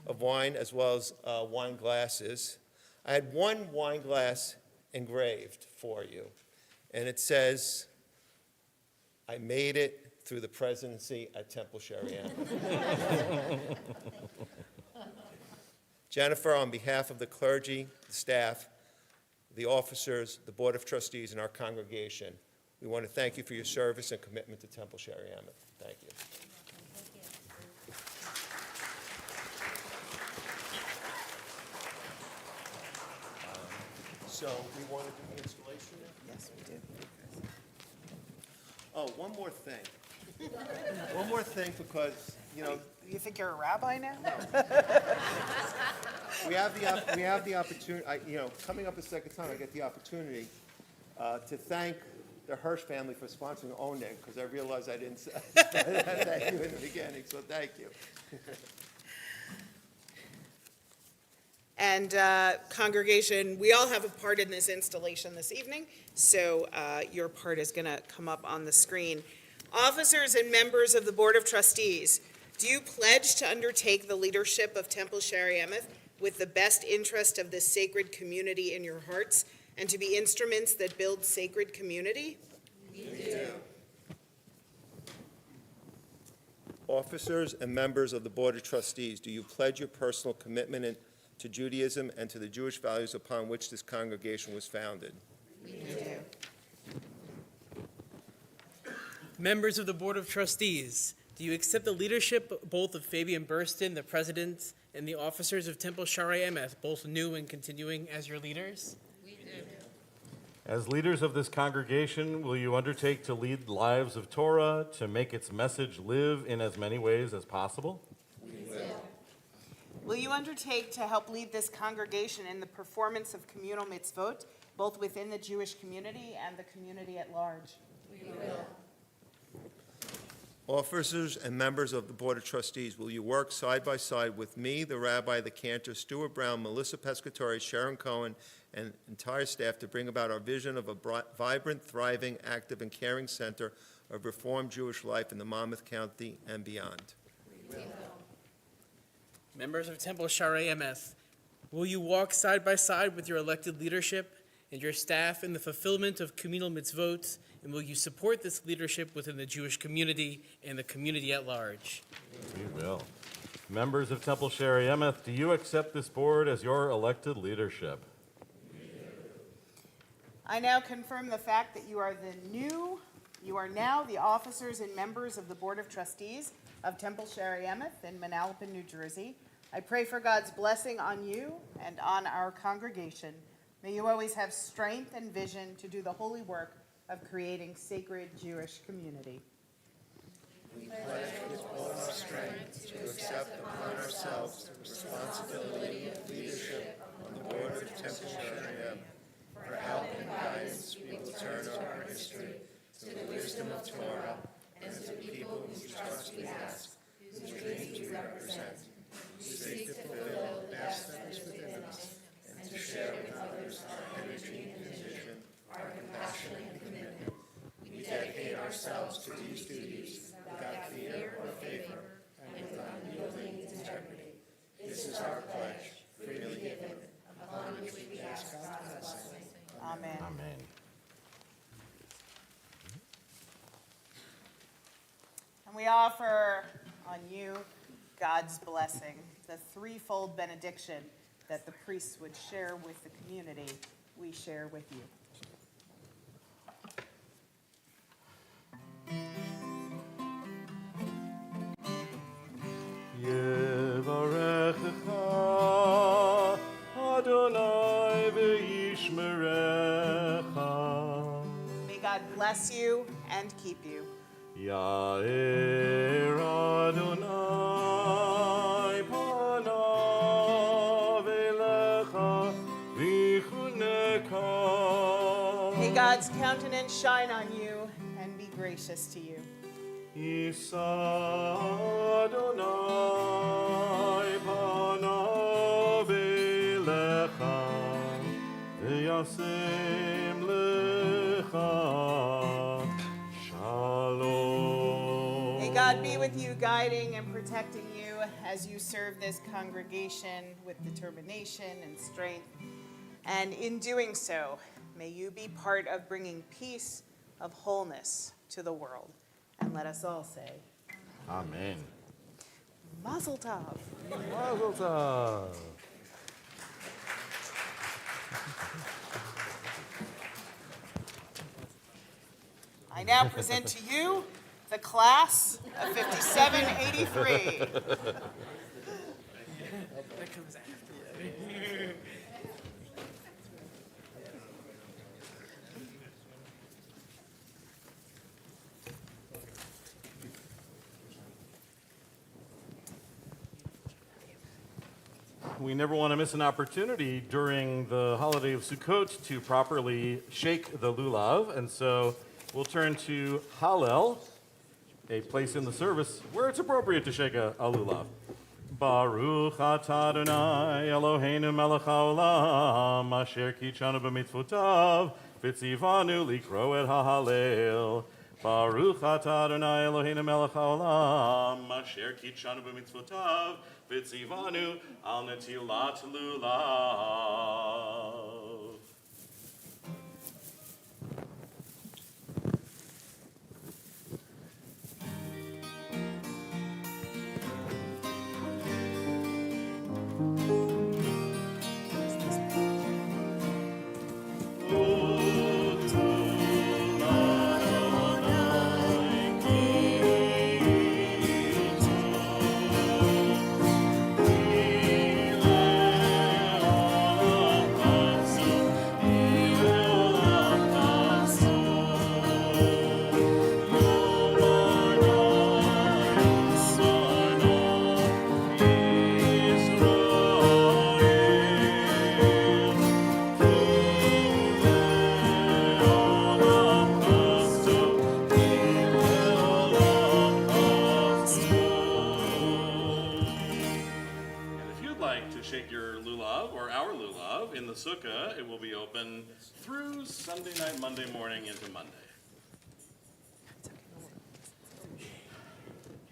of wine as well as wine glasses. I had one wine glass engraved for you, and it says, "I made it through the presidency at Temple Sherry Amos." Jennifer, on behalf of the clergy, the staff, the officers, the Board of Trustees, and our congregation, we want to thank you for your service and commitment to Temple Sherry Amos. Thank you. So we want to do the installation now? Yes, we do. Oh, one more thing. One more thing, because, you know, You think you're a rabbi now? we have the opportunity, coming up the second time, I get the opportunity to thank the Hirsch family for sponsoring Oneg, because I realized I didn't say thank you in the beginning, so thank you. And congregation, we all have a part in this installation this evening, so your part is going to come up on the screen. Officers and members of the Board of Trustees, do you pledge to undertake the leadership of Temple Shari Emeth with the best interest of this sacred community in your hearts, and to be instruments that build sacred community? We do. Officers and members of the Board of Trustees, do you pledge your personal commitment to Judaism and to the Jewish values upon which this congregation was founded? We do. Members of the Board of Trustees, do you accept the leadership both of Fabian Burston, the president, and the officers of Temple Shari Emeth, both new and continuing as your leaders? We do. As leaders of this congregation, will you undertake to lead lives of Torah, to make its message live in as many ways as possible? We will. Will you undertake to help lead this congregation in the performance of communal mitzvot, both within the Jewish community and the community at large? We will. Officers and members of the Board of Trustees, will you work side by side with me, the rabbi, the cantor, Stuart Brown, Melissa Pescatore, Sharon Cohen, and entire staff to bring about our vision of a vibrant, thriving, active, and caring center of Reformed Jewish life in the Monmouth County and beyond? We will. Members of Temple Shari Emeth, will you walk side by side with your elected leadership and your staff in the fulfillment of communal mitzvot, and will you support this leadership within the Jewish community and the community at large? We will. Members of Temple Shari Emeth, do you accept this board as your elected leadership? I now confirm the fact that you are now the officers and members of the Board of Trustees of Temple Shari Emeth in Manalapan, New Jersey. I pray for God's blessing on you and on our congregation. May you always have strength and vision to do the holy work of creating sacred Jewish community. We pledge with all our strength to accept upon ourselves the responsibility of leadership on the Board of Temple Shari Emeth. For help and guidance, we will turn our history to the wisdom of Torah and to the people whose trust we ask, whose dreams we represent. We seek to fulfill the best that is within us and to share with others our energy and vision, our compassion and commitment. We dedicate ourselves to these duties without fear or favor and with unyielding integrity. This is our pledge, freely given, upon which we ask God's blessing. Amen. Amen. And we offer on you God's blessing, the threefold benediction that the priests would share with the community, we share with you. Yevarechecha Adonai v'yishmerecha. May God bless you and keep you. Ya'er Adonai panav elecha v'chuneka. May God's countenance shine on you and be gracious to you. Yisa Adonai panav elecha v'yasem lecha shalom. May God be with you, guiding and protecting you as you serve this congregation with determination and strength. And in doing so, may you be part of bringing peace of wholeness to the world. And let us all say, Amen. Mazel Tov. Mazel tov. I now present to you the class of 5783. That comes after. we never want to miss an opportunity during the holiday of Sukkot to properly shake the lulav. And so we'll turn to Hallel, a place in the service where it's appropriate to shake a lulav. Baruch atah Adonai Eloheinu melech haolam asher kitshanu b'mitzvotav v'tzivanu likro et ha'halel. Baruch atah Adonai Eloheinu melech haolam asher kitshanu b'mitzvotav v'tzivanu al netilat lulav. Sukkah, it will be open through Sunday night, Monday morning into Monday.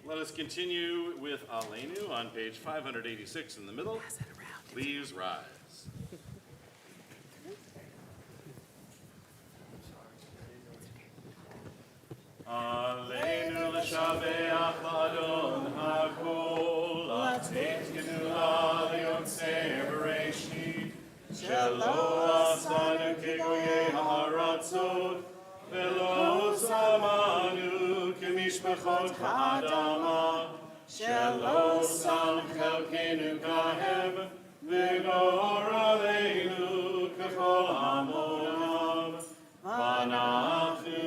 Let us continue with Aleinu on page 586 in the middle. Please rise. Aleinu l'shabeach la'adon ha'kol la'tet genula li'yotzei bereshit שלא עשנו כגויי הארצות, ולא שמענו כמשפחות האדמה, שלא שם חלקנו כהם, וגור עלינו ככל עמונם. ואנחנו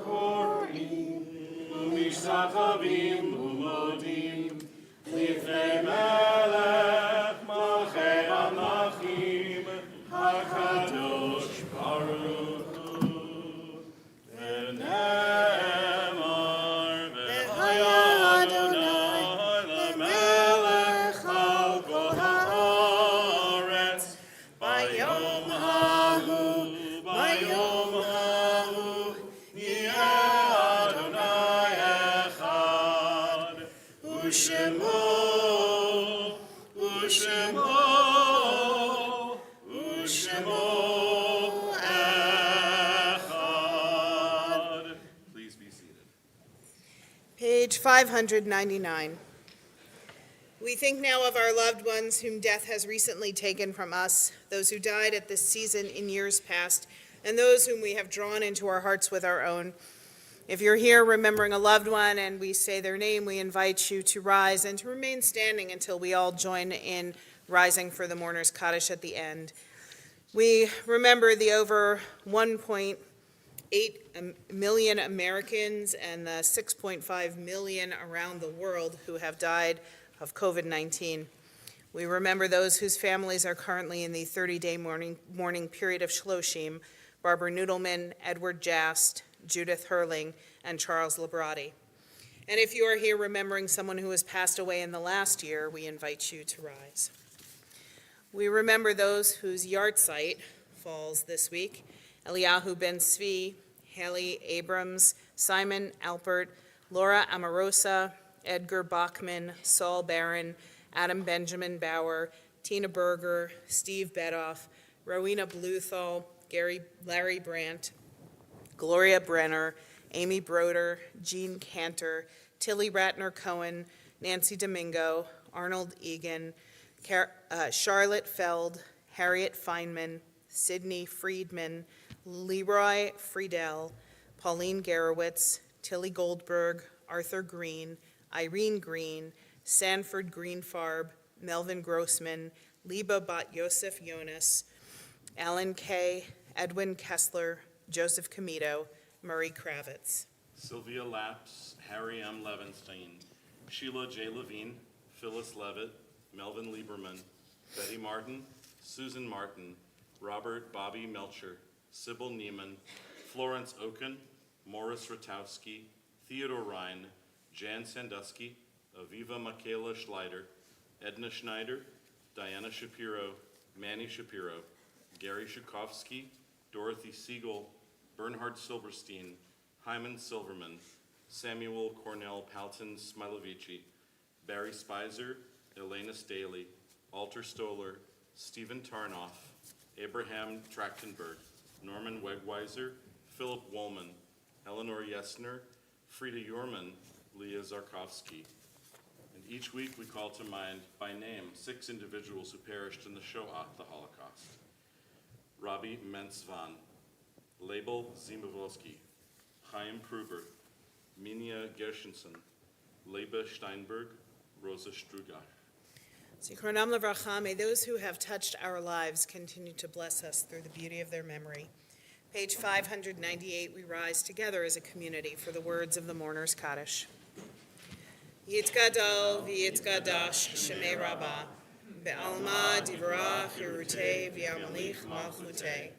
קוראים ומשתחווים ומודים לפני מלך מלכי המלכים, הקדוש ברוך הוא, ונאמר והיה אדוני למלך על כל הארץ, ביום ההוא יהיה אדוני אחד, ושמו Page 599. We think now of our loved ones whom death has recently taken from us, those who died at this season in years past, and those whom we have drawn into our hearts with our own. If you're here remembering a loved one and we say their name, we invite you to rise and to remain standing until we all join in rising for the mourner's Kaddish at the end. We remember the over 1.8 million Americans and the 6.5 million around the world who have died of COVID-19. We remember those whose families are currently in the 30-day mourning period of Shloshim: Barbara Noodleman, Edward Jast, Judith Hurling, and Charles Labrati. And if you are here remembering someone who has passed away in the last year, we invite you to rise. We remember those whose yahrzeit falls this week: Eliyahu ben Tzvi, Haley Abrams, Simon Alpert, Laura Amorosa, Edgar Bachman, Saul Barron, Adam Benjamin Bauer, Tina Berger, Steve Bedoff, Rowena Bluthal, Larry Brandt, Gloria Brenner, Amy Broder, Jean Cantor, Tilly Ratner Cohen, Nancy Domingo, Arnold Egan, Charlotte Feld, Harriet Feynman, Sidney Friedman, Leroy Friedel, Pauline Garowitz, Tilly Goldberg, Arthur Green, Irene Green, Sanford Greenfarb, Melvin Grossman, Liba Bat Yosef Jonas, Alan Kay, Edwin Kessler, Joseph Comito, Murray Kravitz. Sylvia Lapps, Harry M. Levinstein, Sheila J. Levine, Phyllis Levitt, Melvin Lieberman, Betty Martin, Susan Martin, Robert Bobby Melcher, Sybil Neiman, Florence Oken, Morris Ratowski, Theodore Ryan, Jan Sandusky, Aviva Michaela Schleider, Edna Schneider, Diana Shapiro, Manny Shapiro, Gary Shukovsky, Dorothy Siegel, Bernhard Silverstein, Hyman Silverman, Samuel Cornell Palton Smilovici, Barry Spicer, Elena Staley, Alter Stoller, Stephen Tarnoff, Abraham Trachtenberg, Norman Wegweiser, Philip Woolman, Eleanor Yesner, Frida Yorman, Leah Zarkovsky. And each week we call to mind by name 6 individuals who perished in the Shoah, the Holocaust. Robbie Mentzvan, Label Zimovsky, Chaim Kruber, Minia Gershenson, Leba Steinberg, Rosa Strugach. Zichronam Levracha, may those who have touched our lives continue to bless us through the beauty of their memory. Page 598, we rise together as a community for the words of the mourner's Kaddish. Yitgadal v'yitgadash Shemei Rabbah, be'alma divrach Yerutei v'yamelich malchutei,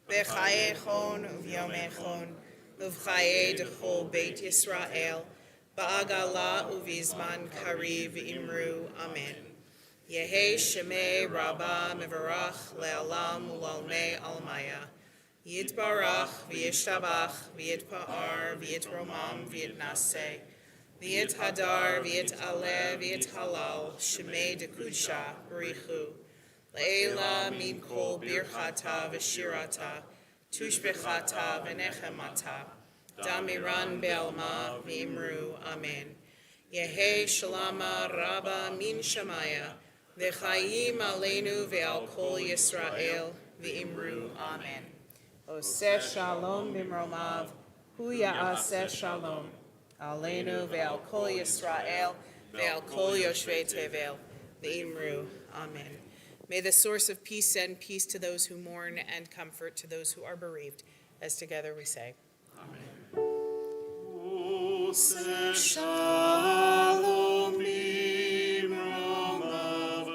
be'chaye chon u'vyomei chon, u'vchaye dechol Beit Yisrael, ba'agala u'vizman kariv imru, amen. Yehi Shemei Rabbah mevarach le'alam u'lalmei almaya, Yitbarach v'yishtabach v'yitpa'ar v'yitromam v'yitnaseh, v'yithadar v'yitaleh v'yithalal shemei dekudsha b'richu, le'ela min kol birchata v'shirata, tushbechata v'nechemata, damiran be'alma v'imru, amen. Yehi shalama rabba min shamaya, v'chayim aleinu ve'al kol Yisrael v'imru, amen. Oseh shalom bimromav, hu ya'aseh shalom, aleinu ve'al kol Yisrael, ve'al kol yoshvei tevel, v'imru, amen. May the source of peace send peace to those who mourn and comfort to those who are bereaved, as together we say. Oseh shalom bimromav,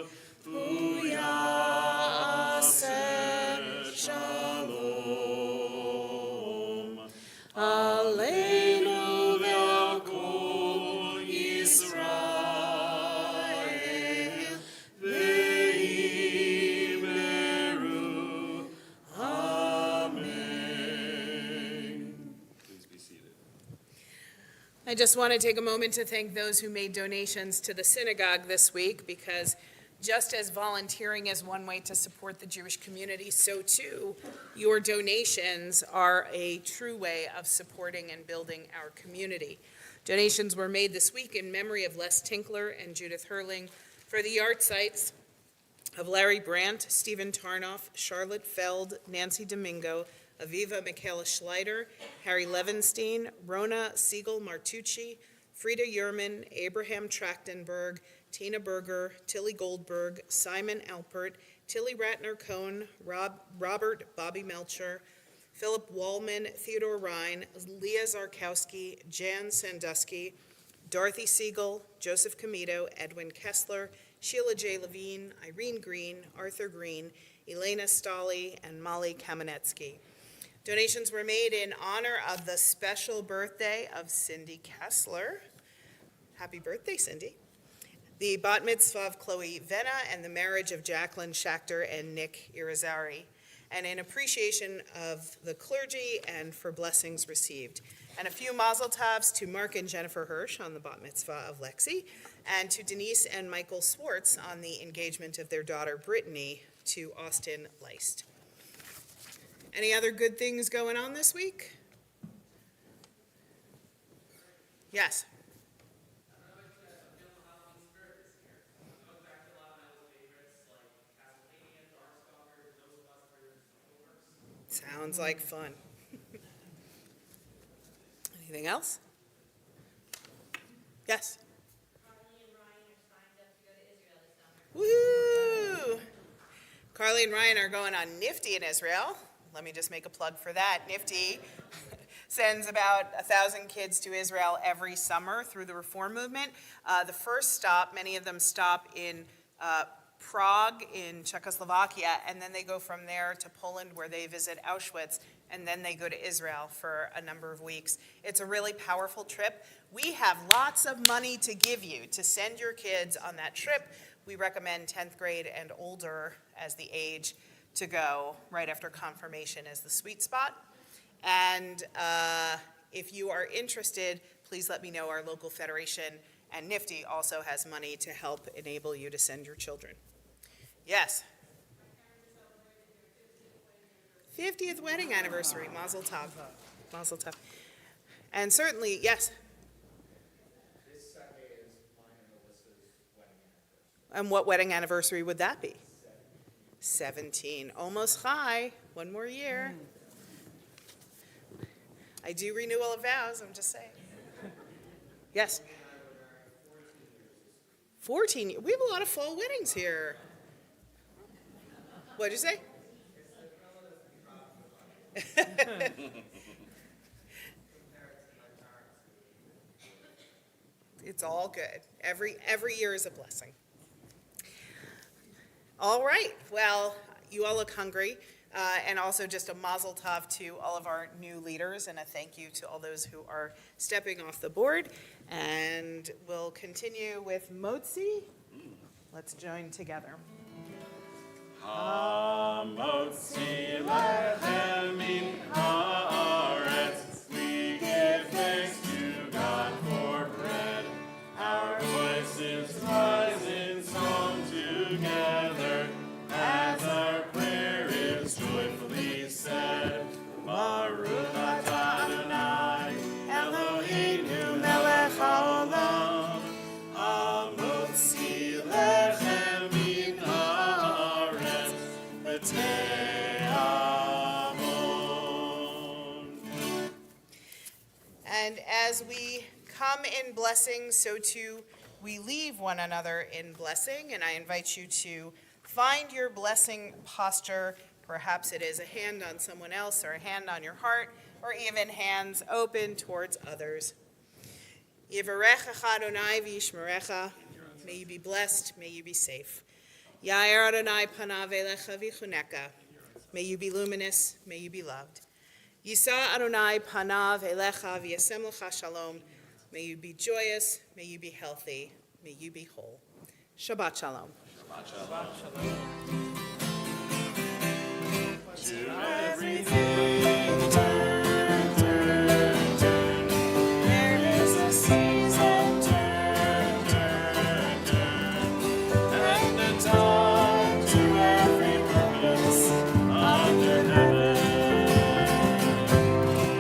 hu ya'aseh shalom, Aleinu ve'al kol Yisrael, ve'imru, amen. Please be seated. I just want to take a moment to thank those who made donations to the synagogue this week, because just as volunteering is one way to support the Jewish community, so too your donations are a true way of supporting and building our community. Donations were made this week in memory of Les Tinkler and Judith Hurling for the yard sites of Larry Brandt, Stephen Tarnoff, Charlotte Feld, Nancy Domingo, Aviva Michaela Schleider, Harry Levenstein, Rona Siegel Martucci, Frida Yerman, Abraham Trachtenberg, Tina Berger, Tilly Goldberg, Simon Alpert, Tilly Ratner-Cohn, Robert Bobby Melcher, Philip Wallman, Theodore Ryan, Leah Zarkowski, Jan Sandusky, Dorothy Siegel, Joseph Comito, Edwin Kessler, Sheila J. Levine, Irene Green, Arthur Green, Elena Stolley, and Molly Kamenetsky. Donations were made in honor of the special birthday of Cindy Kessler. Happy birthday, Cindy. The bat mitzvah of Chloe Vena and the marriage of Jacqueline Schachter and Nick Irizarry, and in appreciation of the clergy and for blessings received. And a few mazel tovs to Mark and Jennifer Hirsch on the bat mitzvah of Lexi, and to Denise and Michael Swartz on the engagement of their daughter Brittany to Austin Leist. Any other good things going on this week? Yes. Sounds like fun. Anything else? Yes. Woo! Carly and Ryan are going on Nifty in Israel. Let me just make a plug for that. Nifty sends about 1,000 kids to Israel every summer through the Reform Movement. The first stop, many of them stop in Prague in Czechoslovakia, and then they go from there to Poland where they visit Auschwitz, and then they go to Israel for a number of weeks. It's a really powerful trip. We have lots of money to give you to send your kids on that trip. We recommend 10th grade and older as the age to go. Right after confirmation as the sweet spot. And if you are interested, please let me know. Our local federation and NIFTY also has money to help enable you to send your children. Yes? 50th wedding anniversary. Mazel tov. Mazel tov. And certainly, yes? This Sunday is mine and Melissa's wedding anniversary. And what wedding anniversary would that be? 17. Almost high. One more year. I do renewal of vows, I'm just saying. Yes? 14 years. We have a lot of fall weddings here. What'd you say? It's all good. Every year is a blessing. All right. Well, you all look hungry. And also just a mazel tov to all of our new leaders and a thank you to all those who are stepping off the board. And we'll continue with Motzi. Let's join together. Hamotzi lechem min haaretz. We give thanks to God for bread. Our voices rise in song together as our prayer is joyfully said. Baruch atah Adonai, Eloheinu melech haolam. Hamotzi lechem min haaretz. And as we come in blessing, so too we leave one another in blessing. And I invite you to find your blessing posture. Perhaps it is a hand on someone else or a hand on your heart or even hands open towards others. Yivarechecha Adonai v'yishmerecha. May you be blessed, may you be safe. Yair Adonai panav elecha v'chuneka. May you be luminous, may you be loved. Yisa Adonai panav elecha v'yasem lecha shalom. May you be joyous, may you be healthy, may you be whole. Shabbat shalom. To everything turn, turn, turn. There is a season, turn, turn, turn. And a time to every purpose under heaven.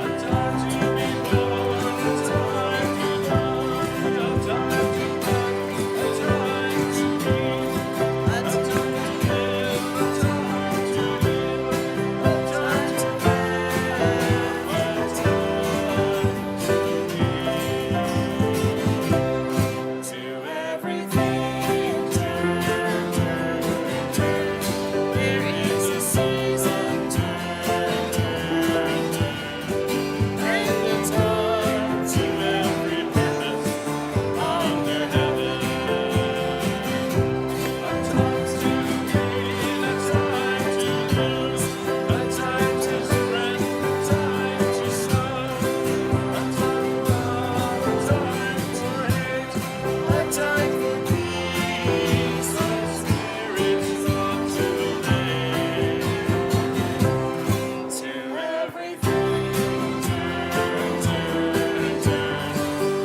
A time to be born, a time to love, a time to run, a time to dream, a time to live, a time to live, a time to live, a time to be. To everything turn, turn, turn. There is a season, turn, turn, turn. And a time to every purpose under heaven. A time to gain, a time to lose, a time to spread, a time to stop, a time for love, a time for hate, a time for peace, a spirit's love to lay. To everything turn, turn, turn.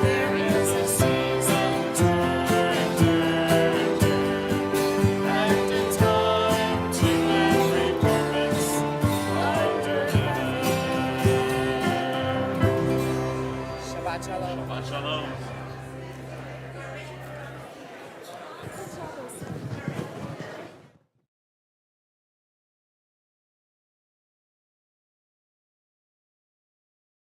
There is a season, turn, turn, turn. And a time to every purpose under heaven. Shabbat shalom. Shabbat shalom.